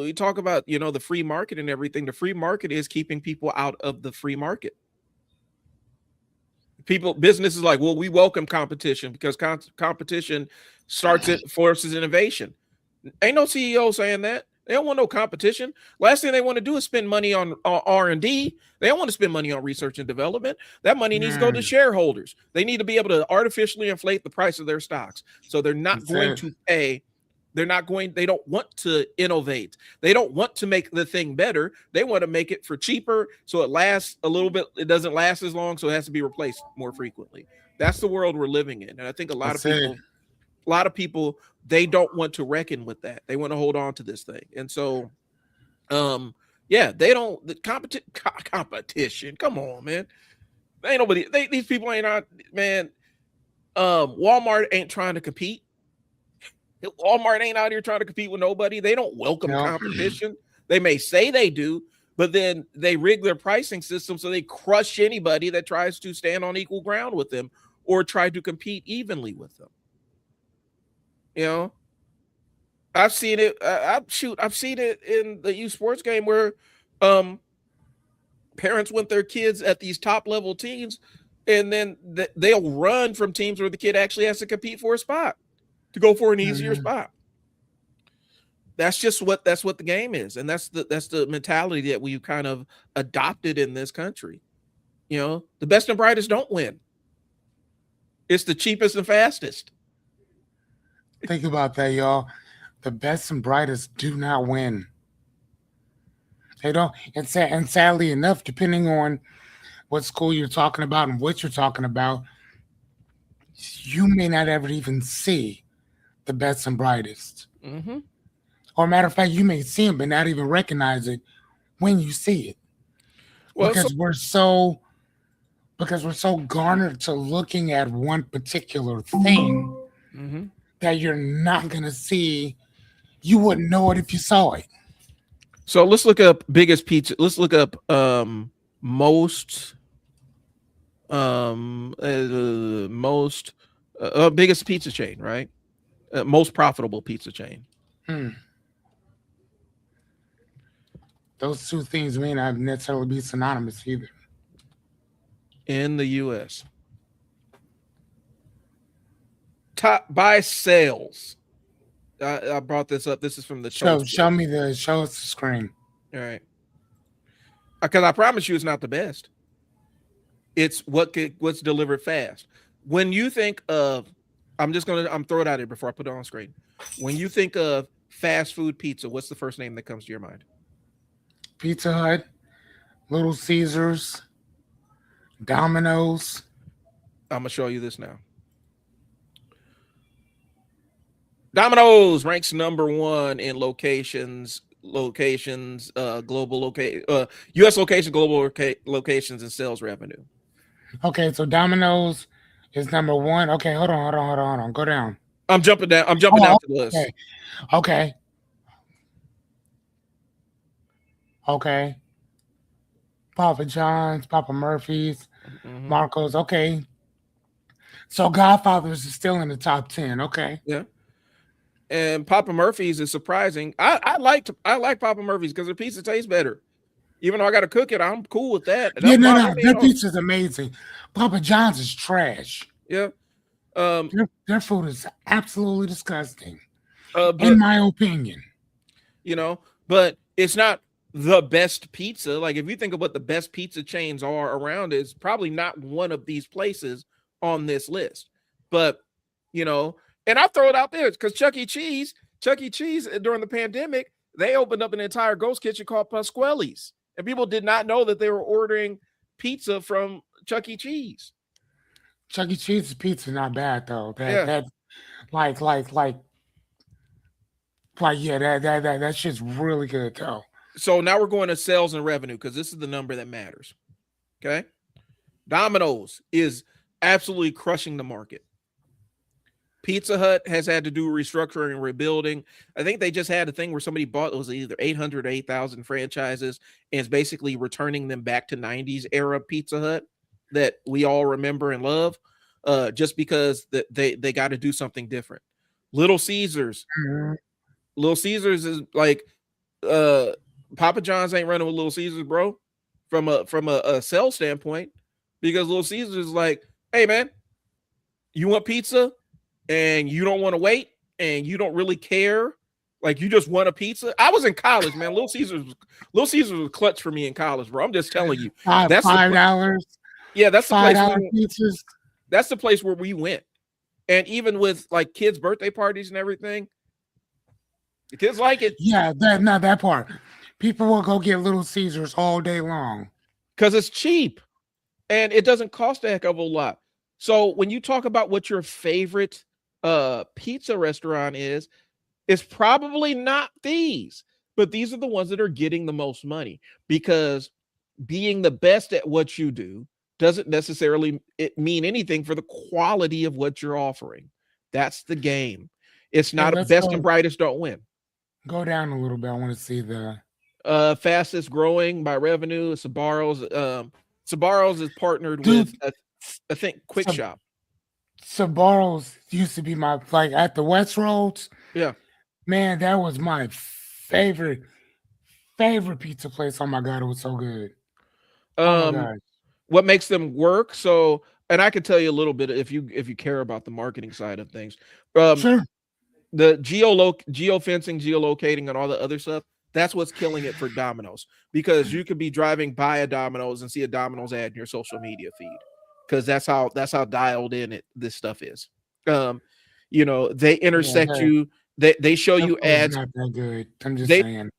we talk about the free market and everything. The free market is keeping people out of the free market. Businesses like, well, we welcome competition because competition forces innovation. Ain't no CEO saying that. They don't want no competition. Last thing they want to do is spend money on R&D. They don't want to spend money on research and development. That money needs to go to shareholders. They need to be able to artificially inflate the price of their stocks. So they're not going to pay. They don't want to innovate. They don't want to make the thing better. They want to make it for cheaper so it lasts a little bit. It doesn't last as long, so it has to be replaced more frequently. That's the world we're living in. And I think a lot of people, they don't want to reckon with that. They want to hold on to this thing. And so they don't. The competition, come on, man. Ain't nobody, these people ain't out, man. Walmart ain't trying to compete. Walmart ain't out here trying to compete with nobody. They don't welcome competition. They may say they do, but then they rig their pricing system so they crush anybody that tries to stand on equal ground with them or try to compete evenly with them. I've seen it. I've seen it in the youth sports game where parents want their kids at these top level teams, and then they'll run from teams where the kid actually has to compete for a spot to go for an easier spot. That's what the game is, and that's the mentality that we've kind of adopted in this country. The best and brightest don't win. It's the cheapest and fastest. Think about that, y'all. The best and brightest do not win. They don't. And sadly enough, depending on what school you're talking about and what you're talking about, you may not ever even see the best and brightest. Mm-hmm. Or matter of fact, you may see them but not even recognize it when you see it. Well, because we're so garnered to looking at one particular thing that you're not gonna see. You wouldn't know it if you saw it. So let's look up biggest pizza. Let's look up most biggest pizza chain, right? Most profitable pizza chain. Those two things may not necessarily be synonymous either. in the U.S. Top by sales. I brought this up. This is from the Show Toast show list. me the show us the screen. All right, because I promise you, it's not the best. It's what's delivered fast. When you think of, I'm throw it out here before I put it on screen. When you think of fast food pizza, what's the first name that comes to your mind? Pizza Hut, Little Caesars, Domino's. I'm gonna show you this now. Domino's ranks number one in global U.S. location, global locations, and sales revenue. Okay, so Domino's is number one. Okay, hold on. Go down. I'm jumping down. I'm jumping Oh, down to the list. okay, okay, okay. Papa John's, Papa Murphy's, Hmm. Marco's. Okay, so Godfather's is still in the top 10. Okay. Yeah, and Papa Murphy's is surprising. I like Papa Murphy's because their pizza tastes better. Even though I got to cook it, I'm cool with that. Yeah, That's no, my no, only. their pizza's amazing. Papa John's is trash. Yeah. Um. Their food is absolutely disgusting, in But my opinion. you know, but it's not the best pizza. Like if you think of what the best pizza chains are around, it's probably not one of these places on this list. But you know, and I throw it out there because Chuck E. Cheese during the pandemic, they opened up an entire ghost kitchen called Pasquelli's, and people did not know that they were ordering pizza from Chuck E. Cheese. Chuck E. Cheese's pizza not bad though. Yeah. Like like like yeah, that shit's really good though. So now we're going to sales and revenue because this is the number that matters. Okay. Domino's is absolutely crushing the market. Pizza Hut has had to do restructuring and rebuilding. I think they just had a thing where somebody bought, it was either 800 or 8,000 franchises, and it's basically returning them back to 90s era Pizza Hut that we all remember and love, just because they got to do something different. Little Caesars. Mhm. Little Caesars is like, uh, Papa John's ain't running with Little Caesars, bro, from a sales standpoint, because Little Caesars is like, hey, man, you want pizza? And you don't want to wait and you don't really care, like you just want a pizza. I was in college, man. Little Caesars was clutch for me in college, bro. I'm just telling you. That's the $5, yeah, that's the place $5 pizzas. that's the place where we went. And even with like kids' birthday parties and everything, the kids like it Yeah, that not that part. People will go get Little Caesars all day long. because it's cheap and it doesn't cost a heck of a lot. So when you talk about what your favorite pizza restaurant is, it's probably not these, but these are the ones that are getting the most money, because being the best at what you do doesn't necessarily mean anything for the quality of what you're offering. That's the game. It's Hey, not a let's best and go brightest don't win. go down a little bit. I want to see the Fastest growing by revenue, Sabaros is partnered with, dude. I think, Quick Sab- Shop. Sabaros used to be my like at the West Roads. Yeah. Man, that was my favorite pizza place. Oh my god, it was so good. Oh my Um, god. what makes them work? So, and I can tell you a little bit if you care about the marketing side of things. Um, Sure. the geofencing, geolocating, and all the other stuff. That's what's killing it for Domino's, because you could be driving by a Domino's and see a Domino's ad in your social media feed, because that's how dialed in this stuff is. Um, they Yeah, intersect you. They show that you food is ads. not that good. I'm just They saying.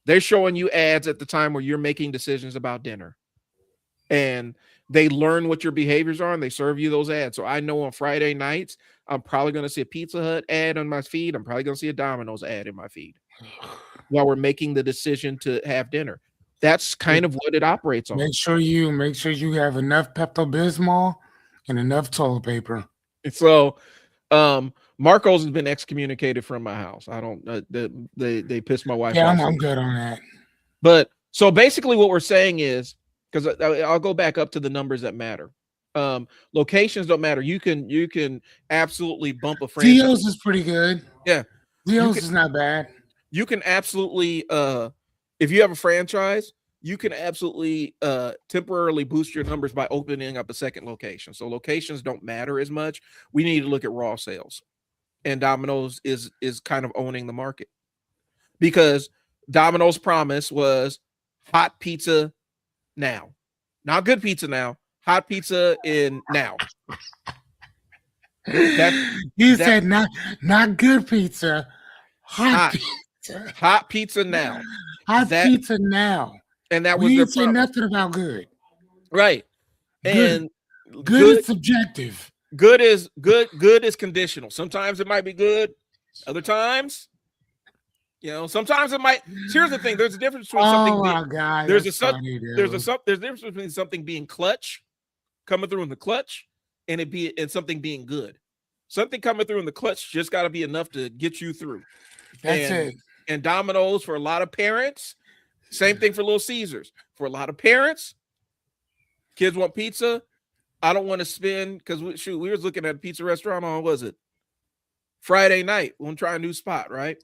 they're showing you ads at the time where you're making decisions about dinner, and they learn what your behaviors are and they serve you those ads. So I know on Friday nights, I'm probably going to see a Pizza Hut ad on my feed. I'm probably going to see a Domino's ad in my feed while we're making the decision to have dinner. That's kind of what it operates on. Make sure you have enough Pepto Bismol and enough toilet paper. So, Marcos has been excommunicated from my house. I don't. They pissed my wife Yeah, off. I'm good on that. But so basically, what we're saying is, because I'll go back up to the numbers that matter. Locations don't matter. You can absolutely bump a franchise. Zio's is pretty good. Yeah, you Zio's can is not bad. you can absolutely, if you have a franchise, you can absolutely temporarily boost your numbers by opening up a second location. So locations don't matter as much. We need to look at raw sales. And Domino's is kind of owning the market because Domino's promise was hot pizza now. Not good pizza now, hot pizza in now. That You that said not good pizza, hot hot pizza, hot pizza now. hot That pizza now. and that was We their didn't say promise. nothing about good. Right. Good, And good good is subjective. good is conditional. Sometimes it might be good, other times, sometimes it might. Here's the thing: there's a difference between something Oh being my god, there's a that's some funny, there's a dude. some there's a difference between something being clutch, coming through in the clutch, and something being good. Something coming through in the clutch just got to be enough to get you through. That's And it. and Domino's for a lot of parents, same thing for Little Caesars. For a lot of parents, kids want pizza. I don't want to spend because we was looking at a pizza restaurant on was it Friday night. We'll try a new spot, right?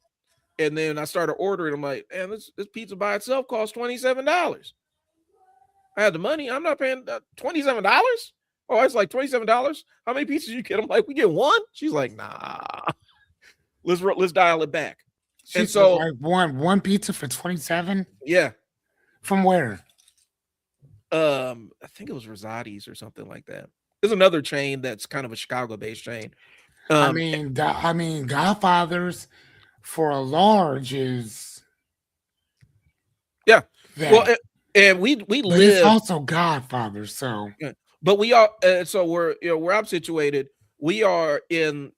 And then I started ordering. I'm like, man, this pizza by itself costs $27. I had the money. I'm not paying $27. Oh, it's like $27. How many pizzas you get? I'm like, we get one. She's like, nah. Let's dial it back. She And said so, like one pizza for 27. yeah, From where? I think it was Rosati's or something like that. There's another chain that's kind of a Chicago-based chain. Um, I mean, Godfathers for a large is yeah. Well, that, and we but it's live. also Godfathers. So Yeah. But we are so we're where I'm situated, we are within,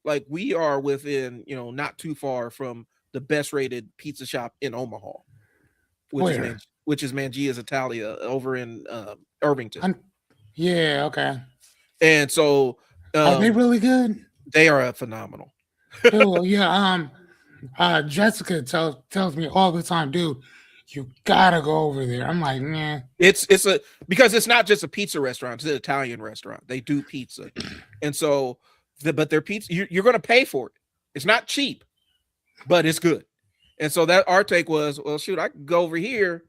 not too far from the best rated pizza shop in Omaha, where? which is Mangia's Italia over in Irvington. I'm, yeah, okay. And so Are they really good? they are phenomenal. Dude, yeah. Jessica tells me all the time, dude, you gotta go over there. I'm like, man. It's a because it's not just a pizza restaurant, it's an Italian restaurant. They do pizza. And so but their pizza you're going to pay for it. It's not cheap, but it's good. And so that our take was, well, shoot, I could go over here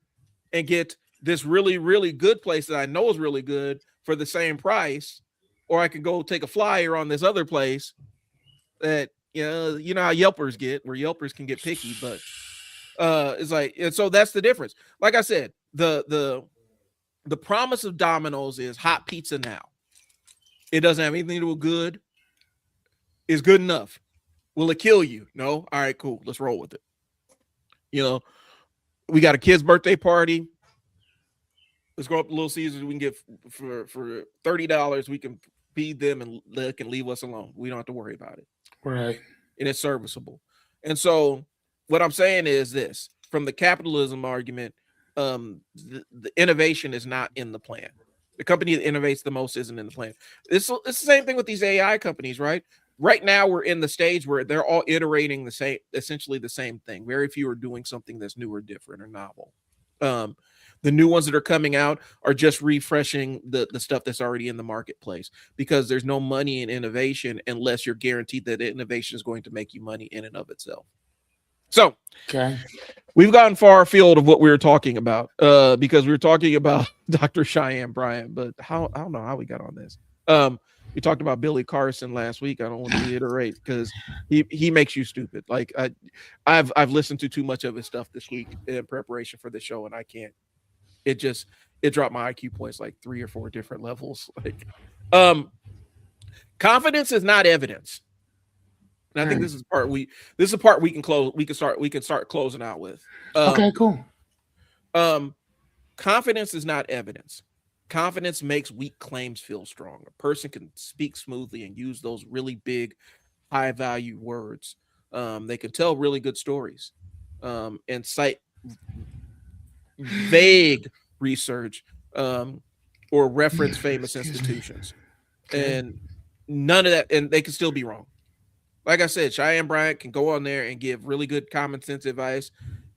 and get this really, really good place that I know is really good for the same price, or I could go take a flyer on this other place that how Yelpers get, where Yelpers can get picky, but it's like, and so that's the difference. Like I said, the promise of Domino's is hot pizza now. It doesn't have anything to do with good. It's good enough. Will it kill you? No. All right, cool. Let's roll with it. We got a kid's birthday party. Let's go up to Little Caesars. We can get for $30. We can feed them and they can leave us alone. We don't have to worry about it. Right. And it's serviceable. And so what I'm saying is this: from the capitalism argument, the innovation is not in the plan. The company that innovates the most isn't in the plan. It's the same thing with these AI companies, right? Right now, we're in the stage where they're all iterating essentially the same thing. Very few are doing something that's new or different or novel. The new ones that are coming out are just refreshing the stuff that's already in the marketplace, because there's no money in innovation unless you're guaranteed that innovation is going to make you money in and of itself. So, okay, we've gotten far afield of what we were talking about because we were talking about Dr. Cheyenne Bryant, but I don't know how we got on this. We talked about Billy Carson last week. I don't want to reiterate because he makes you stupid. Like I've listened to too much of his stuff this week in preparation for the show, and I can't. It dropped my IQ points like 3 or 4 different levels. Like, confidence is not evidence. And I think this is a part we can close. We can start closing out with. Okay, cool. Confidence is not evidence. Confidence makes weak claims feel strong. A person can speak smoothly and use those really big, high value words. They can tell really good stories and cite vague research or reference famous institutions. And none of that, and they can still be wrong. Like I said, Cheyenne Bryant can go on there and give really good common sense advice,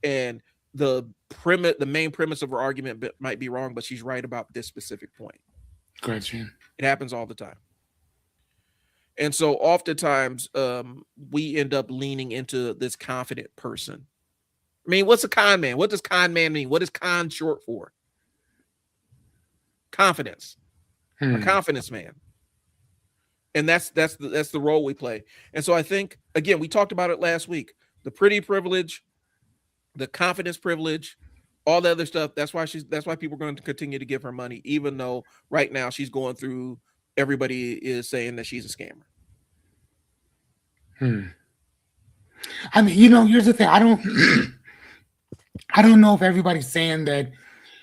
and the main premise of her argument might be wrong, but she's right about this specific point. Gotcha. It happens all the time. And so oftentimes we end up leaning into this confident person. I mean, what's a con man? What does con man mean? What is con short for? confidence, a Hmm. confidence man. And that's the role we play. And so I think, again, we talked about it last week. The pretty privilege, the confidence privilege, all the other stuff. That's why people are going to continue to give her money, even though right now she's going through, everybody is saying that she's a scammer. Hmm. I mean, here's the thing. I don't know if everybody's saying that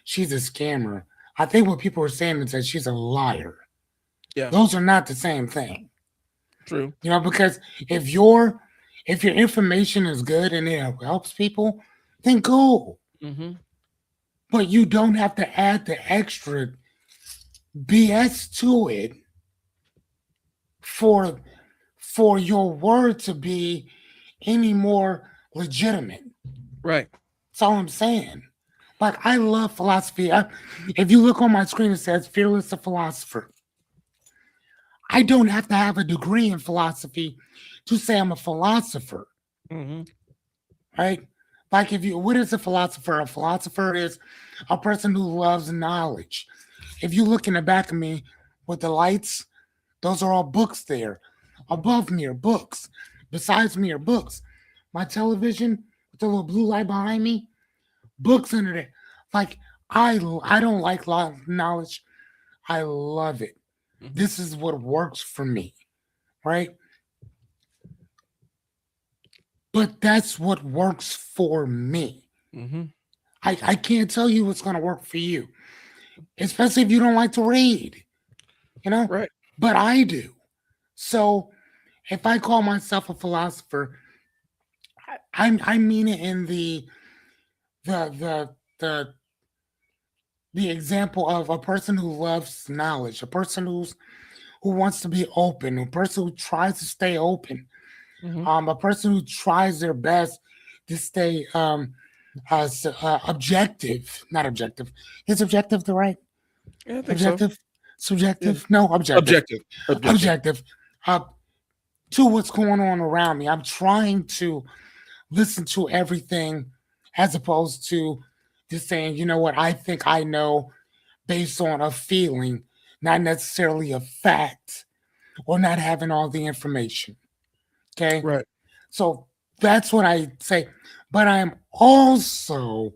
she's a scammer. I think what people are saying is that she's a liar. Yeah, Those are not the same thing. true. Because if your if your information is good and it helps people, then cool. Hmm. But you don't have to add the extra BS to it for for your word to be any more legitimate. Right. That's all I'm saying. Like I love philosophy. If you look on my screen, it says "Fearless the philosopher." I don't have to have a degree in philosophy to say I'm a philosopher, Hmm. right? Like if you, what is a philosopher? A philosopher is a person who loves knowledge. If you look in the back of me with the lights, those are all books there. Above me are books. Besides me are books. My television with the little blue light behind me, books under there. Like I don't like knowledge. I love it. Hmm. This is what works for me, right? But that's what works for me. Hmm. I can't tell you what's going to work for you, especially if you don't like to read, you know? Right. But I do. So if I call myself a philosopher, I mean it in the the the the example of a person who loves knowledge, a person who wants to be open, a person who tries to stay open, Hmm. a person who tries their best to stay objective, not objective. Is objective the right? Yeah, I think so. Objective, Yeah. subjective? No, objective. Objective. Objective. Objective. Uh, to what's going on around me. I'm trying to listen to everything as opposed to just saying, you know what, I think I know based on a feeling, not necessarily a fact or not having all the information. Okay. Right. So that's what I say. But I'm also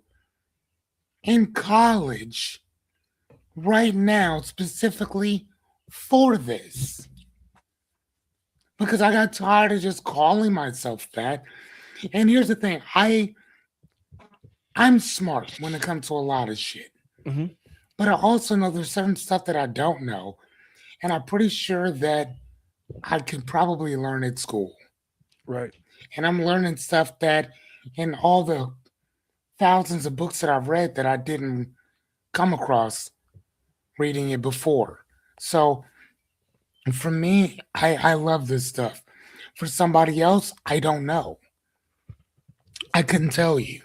in college right now, specifically for this. Because I got tired of just calling myself that. And here's the thing, I'm smart when it comes to a lot of shit. Hmm. But I also know there's certain stuff that I don't know. And I'm pretty sure that I could probably learn at school. Right. And I'm learning stuff that in all the thousands of books that I've read that I didn't come across reading it before. So for me, I love this stuff. For somebody else, I don't know. I couldn't tell you.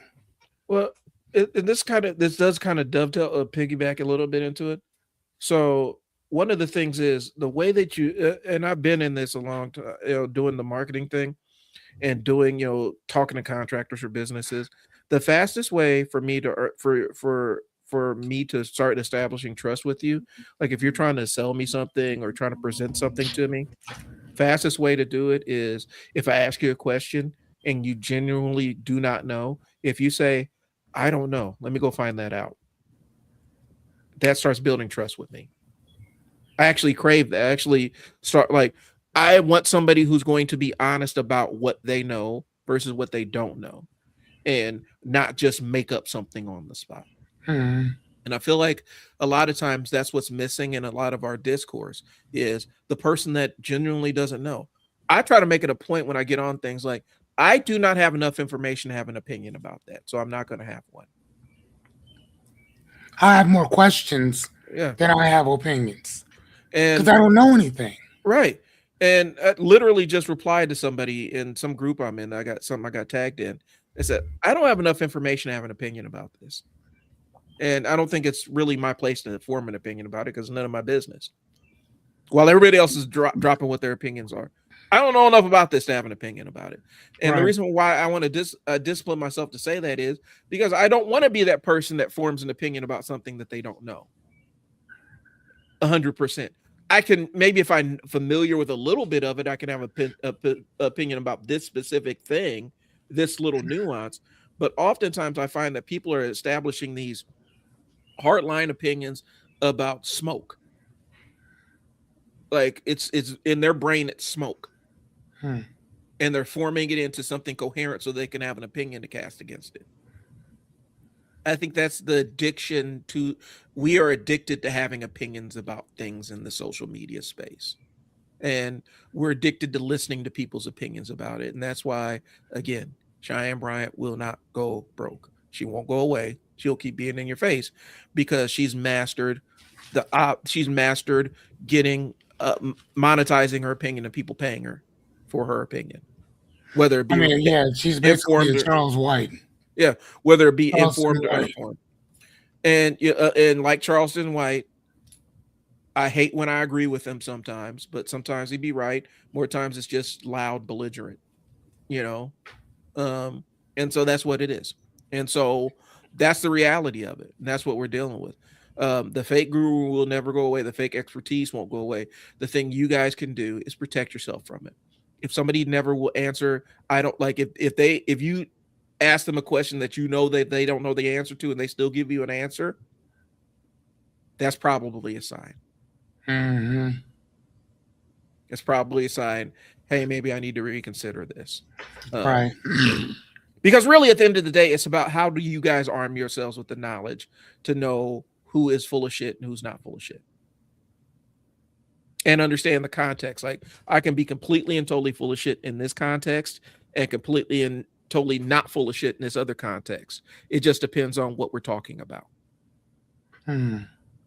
Well, this does kind of dovetail, piggyback a little bit into it. So one of the things is the way that you, and I've been in this a long time, doing the marketing thing and doing, talking to contractors for businesses. The fastest way for me to for me to start establishing trust with you, like if you're trying to sell me something or trying to present something to me, fastest way to do it is if I ask you a question and you genuinely do not know. If you say, I don't know, let me go find that out. That starts building trust with me. I actually crave that. I actually start like, I want somebody who's going to be honest about what they know versus what they don't know and not just make up something on the spot. Hmm. And I feel like a lot of times that's what's missing in a lot of our discourse is the person that genuinely doesn't know. I try to make it a point when I get on things like, I do not have enough information to have an opinion about that. So I'm not going to have one. I have more questions Yeah. than I have opinions because And I don't know anything. right. And I literally just replied to somebody in some group I'm in. I got something I got tagged in. It said, I don't have enough information to have an opinion about this. And I don't think it's really my place to form an opinion about it because it's none of my business. While everybody else is dropping what their opinions are. I don't know enough about this to have an opinion about it. And the Right. reason why I want to discipline myself to say that is because I don't want to be that person that forms an opinion about something that they don't know. 100%. I can maybe if I'm familiar with a little bit of it, I can have a opinion about this specific thing, this little nuance. But oftentimes, I find that people are establishing these hardline opinions about smoke. Like it's in their brain, it's smoke, Hmm. and they're forming it into something coherent so they can have an opinion to cast against it. I think that's the addiction to. We are addicted to having opinions about things in the social media space, and we're addicted to listening to people's opinions about it. And that's why, again, Cheyenne Bryant will not go broke. She won't go away. She'll keep being in your face because she's mastered getting monetizing her opinion and people paying her for her opinion, whether it I be mean, yeah, she's basically a informed or Charles White. yeah, whether it be Charleston informed or White. uninformed. And like Charleston White, I hate when I agree with him sometimes, but sometimes he'd be right. More times it's just loud, belligerent, you know. Um, and so that's what it is. And so that's the reality of it. And that's what we're dealing with. The fake guru will never go away. The fake expertise won't go away. The thing you guys can do is protect yourself from it. If somebody never will answer, I don't like if you ask them a question that you know that they don't know the answer to and they still give you an answer, that's probably a sign. Mm-hmm. It's probably a sign, hey, maybe I need to reconsider this. Right. Because really, at the end of the day, it's about how do you guys arm yourselves with the knowledge to know who is full of shit and who's not full of shit. And understand the context. Like, I can be completely and totally full of shit in this context and completely and totally not full of shit in this other context. It just depends on what we're talking about. Hmm.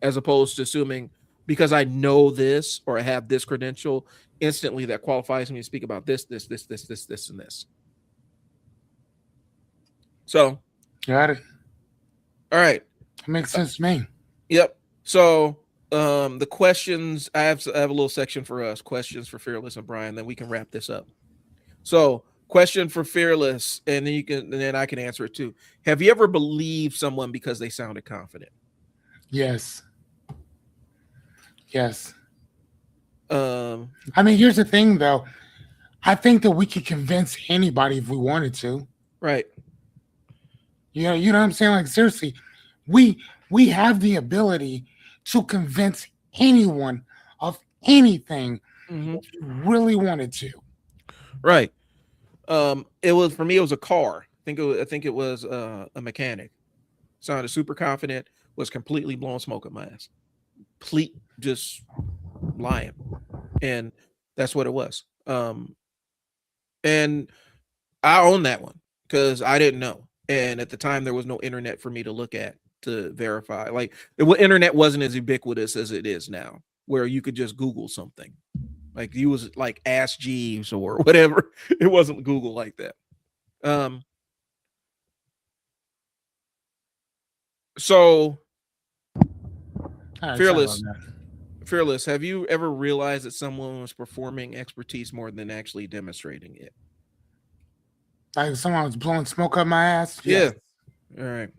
As opposed to assuming because I know this or I have this credential, instantly that qualifies me to speak about this, and this. So, Got it. all right. That makes sense to me. Yep. So, the questions I have a little section for us, questions for Fearless and Bryan, then we can wrap this up. So, question for Fearless, and then I can answer it too. Have you ever believed someone because they sounded confident? Yes. Yes. Um, I mean, here's the thing, though. I think that we could convince anybody if we wanted to. right. You know what I'm saying? Like seriously, we have the ability to convince anyone of anything Mm-hmm. if you really wanted to. Right. It was for me. It was a car. I think it was a mechanic. Sounded super confident. Was completely blowing smoke at my ass. Complete just lying, and that's what it was. And I own that one because I didn't know, and at the time there was no internet for me to look at to verify. Like the internet wasn't as ubiquitous as it is now, where you could just Google something. Like you was like Ask Jeeves or whatever. It wasn't Google like that. Um, so All right, sorry about fearless, that. fearless. Have you ever realized that someone was performing expertise more than actually demonstrating it? Like someone was blowing smoke up my ass. Yeah. Yes. All right.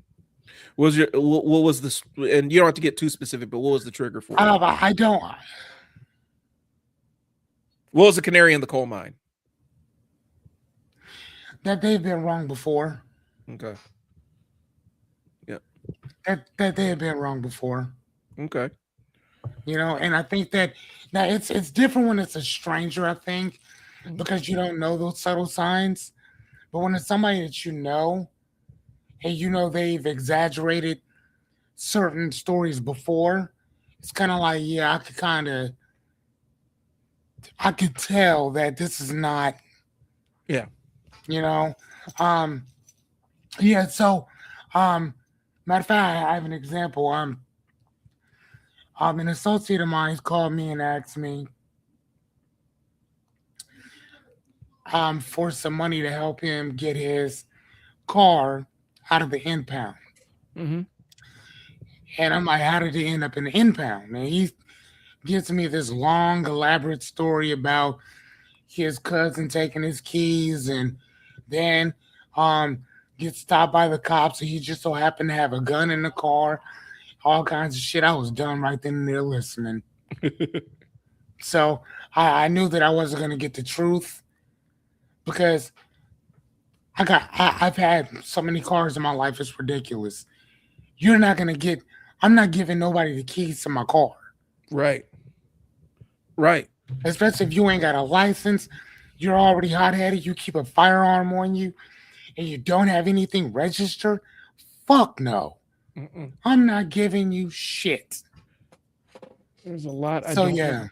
What was this? And you don't have to get too specific, but what was the trigger for it? I don't. What was the canary in the coal mine? That they've been wrong before. Okay. Yeah. That they have been wrong before. Okay. You know, and I think that now it's different when it's a stranger. I think because you don't know those subtle signs, but when it's somebody that you know, and you know they've exaggerated certain stories before, it's kind of like, yeah, I could tell that this is not, Yeah. you know, um, yeah. So, um, matter of fact, I have an example. An associate of mine called me and asked me, for some money to help him get his car out of the impound. Mm-hmm. And I'm like, how did he end up in the impound? And he gives me this long, elaborate story about his cousin taking his keys and then gets stopped by the cops. And he just so happened to have a gun in the car. all kinds of shit. I was done right then and there listening. So I knew that I wasn't gonna get the truth because I've had so many cars in my life. It's ridiculous. You're not gonna get. I'm not giving nobody the keys to my car, Right. Right. especially if you ain't got a license. You're already hot headed. You keep a firearm on you, and you don't have anything registered. Fuck no. Mm-mm. I'm not giving you shit. There's a lot I So don't know. yeah,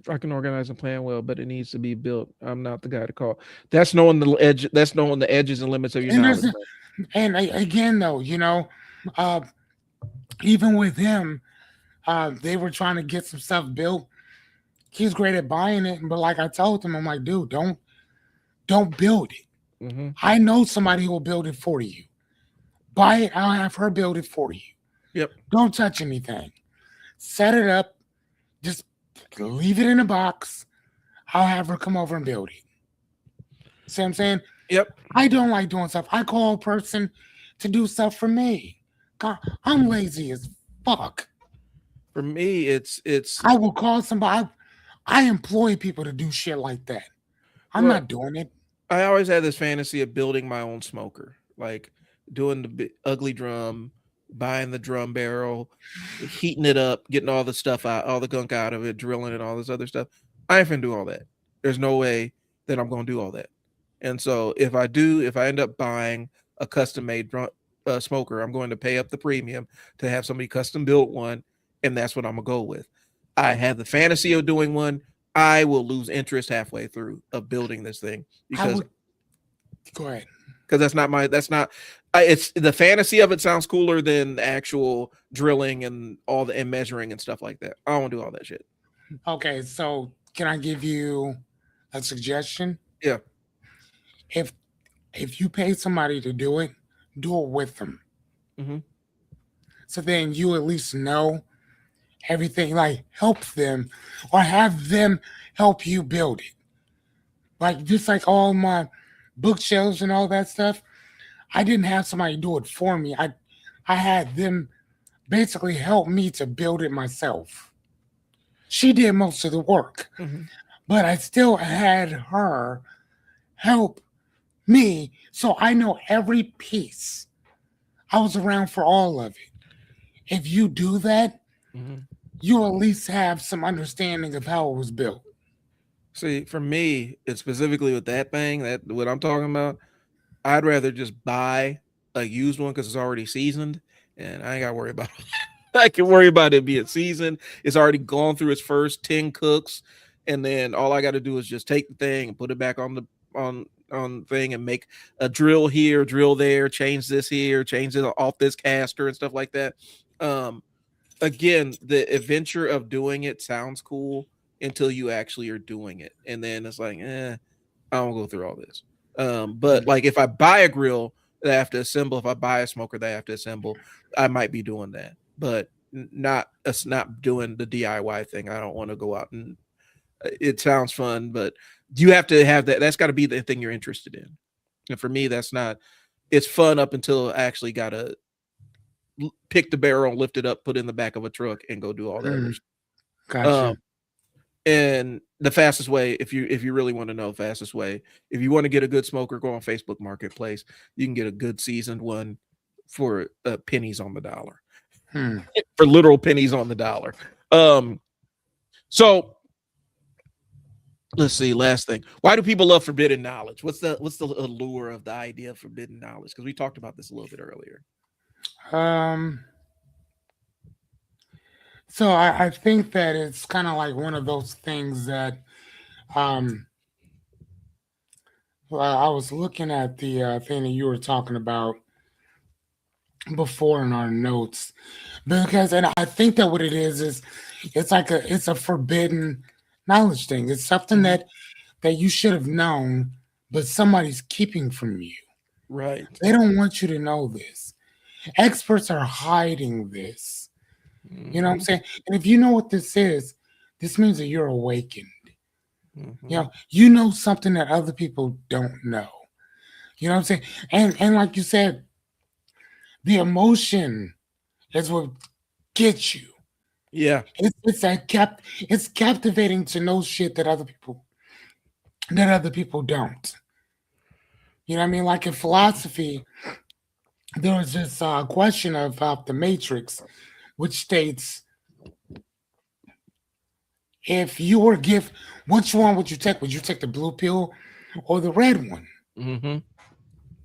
I can organize and plan well, but it needs to be built. I'm not the guy to call. That's knowing the edge. That's knowing the edges and limits of your and there's knowledge. Man. again though, uh, even with him, they were trying to get some stuff built. He's great at buying it, but like I told him, I'm like, dude, don't build it. Mm-hmm. I know somebody who will build it for you. Buy it. I'll have her build it for you. Yep. Don't touch anything. Set it up. Just leave it in a box. I'll have her come over and build it. See what I'm saying? Yep. I don't like doing stuff. I call a person to do stuff for me. God, I'm lazy as fuck. For me, it's I will call somebody. I employ people to do shit like that. I'm well, not doing it. I always had this fantasy of building my own smoker, like doing the ugly drum, buying the drum barrel, heating it up, getting all the stuff out, all the gunk out of it, drilling it, all this other stuff. I ain't finna do all that. There's no way that I'm gonna do all that. And so if I do, if I end up buying a custom made smoker, I'm going to pay up the premium to have somebody custom built one, and that's what I'm gonna go with. I have the fantasy of doing one. I will lose interest halfway through of building this thing I because would go ahead. that's not it's the fantasy of it sounds cooler than the actual drilling and all the and measuring and stuff like that. I don't want to do all that shit. Okay, so can I give you a suggestion? Yeah. If if you pay somebody to do it with them. Mm-hmm. So then you at least know everything, like help them or have them help you build it. Like just like all my bookshelves and all that stuff, I didn't have somebody do it for me. I had them basically help me to build it myself. She did most of the work, Mm-hmm. but I still had her help me so I know every piece. I was around for all of it. If you do that, Mm-hmm. you at least have some understanding of how it was built. See, for me, it's specifically with that thing, that what I'm talking about, I'd rather just buy a used one because it's already seasoned, and I ain't gotta worry about it. I can worry about it being seasoned. It's already gone through its first 10 cooks, and then all I got to do is just take the thing and put it back on the on thing and make a drill here, drill there, change this here, change it off this caster and stuff like that. Um, Again, the adventure of doing it sounds cool until you actually are doing it, and then it's like, I don't go through all this. But like if I buy a grill that I have to assemble, if I buy a smoker that I have to assemble, I might be doing that. But not us not doing the DIY thing. I don't want to go out and it sounds fun, but you have to have that. That's got to be the thing you're interested in. And for me, that's not. It's fun up until I actually gotta pick the barrel, lift it up, put it in the back of a truck, and go do all that other Mm, stuff. gotcha. And the fastest way, if you really want to know, the fastest way, if you want to get a good smoker, go on Facebook Marketplace. You can get a good seasoned one for pennies on the dollar, Hmm. for literal pennies on the dollar. Um, so let's see. Last thing, why do people love forbidden knowledge? What's the allure of the idea of forbidden knowledge? Because we talked about this a little bit earlier. Um, so I think that it's kind of like one of those things that um well, I was looking at the thing that you were talking about before in our notes because and I think that what it is it's a forbidden knowledge thing. It's something Mhm. that you should have known, but somebody's keeping from you. Right. They don't want you to know this. Experts are hiding this. You know what I'm Hmm. saying? And if you know what this means that you're awakened. Hmm. You know something that other people don't know. You know what I'm saying? And like you said, the emotion is what get you. Yeah. It's captivating to know shit that other people don't. You know what I mean? Like in philosophy, there was this question about the Matrix, which states if you were given, which one would you take? Would you take the blue pill or the red one? Mm-hmm.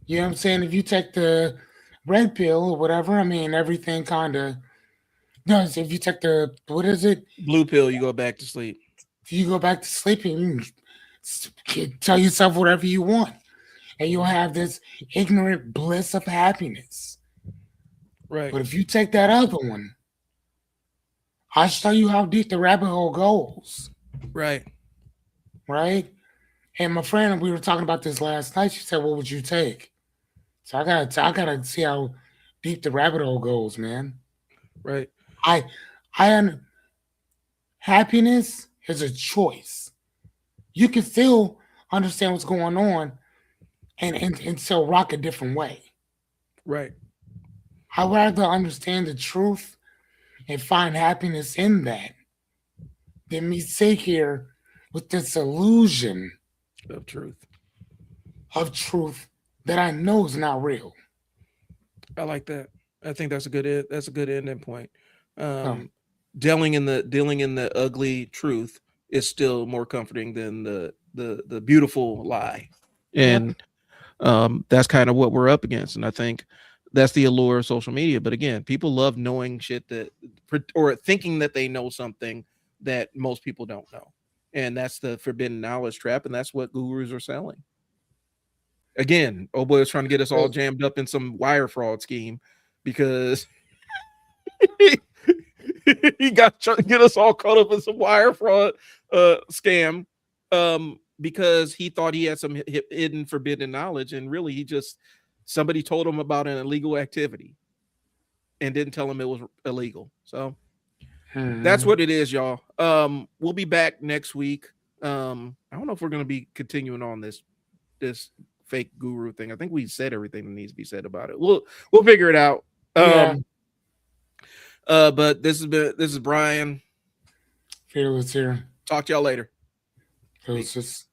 You know what I'm saying? If you take the red pill or whatever, I mean, everything kind of does. If you take the, what is it? Blue pill, you go back to sleep. You go back to sleeping, tell yourself whatever you want, and you'll have this ignorant bliss of happiness. Right. But if you take that other one, I'll show you how deep the rabbit hole goes, Right. right? And my friend, we were talking about this last night. She said, "What would you take?" So I gotta see how deep the rabbit hole goes, man. Right. I, I, happiness is a choice. You can still understand what's going on and still rock a different way. Right. I'd rather understand the truth and find happiness in that than me sit here with this illusion Of truth. of truth that I know is not real. I like that. I think that's a good ending point. So, Um, dealing in the ugly truth is still more comforting than the beautiful lie, yep. and that's kind of what we're up against. And I think that's the allure of social media. But again, people love knowing shit that or thinking that they know something that most people don't know, and that's the forbidden knowledge trap, and that's what gurus are selling. Again, old boy was trying to get us all jammed up in some wire fraud scheme because he got trying to get us all caught up in some wire fraud scam because he thought he had some hidden forbidden knowledge, and really he just somebody told him about an illegal activity and didn't tell him it was illegal. So that's Mhm. what it is, y'all. We'll be back next week. I don't know if we're going to be continuing on this fake guru thing. I think we said everything that needs to be said about it. We'll figure it out. Yeah, But this is Bryan. fearless here. Talk to y'all later. It was Peace. just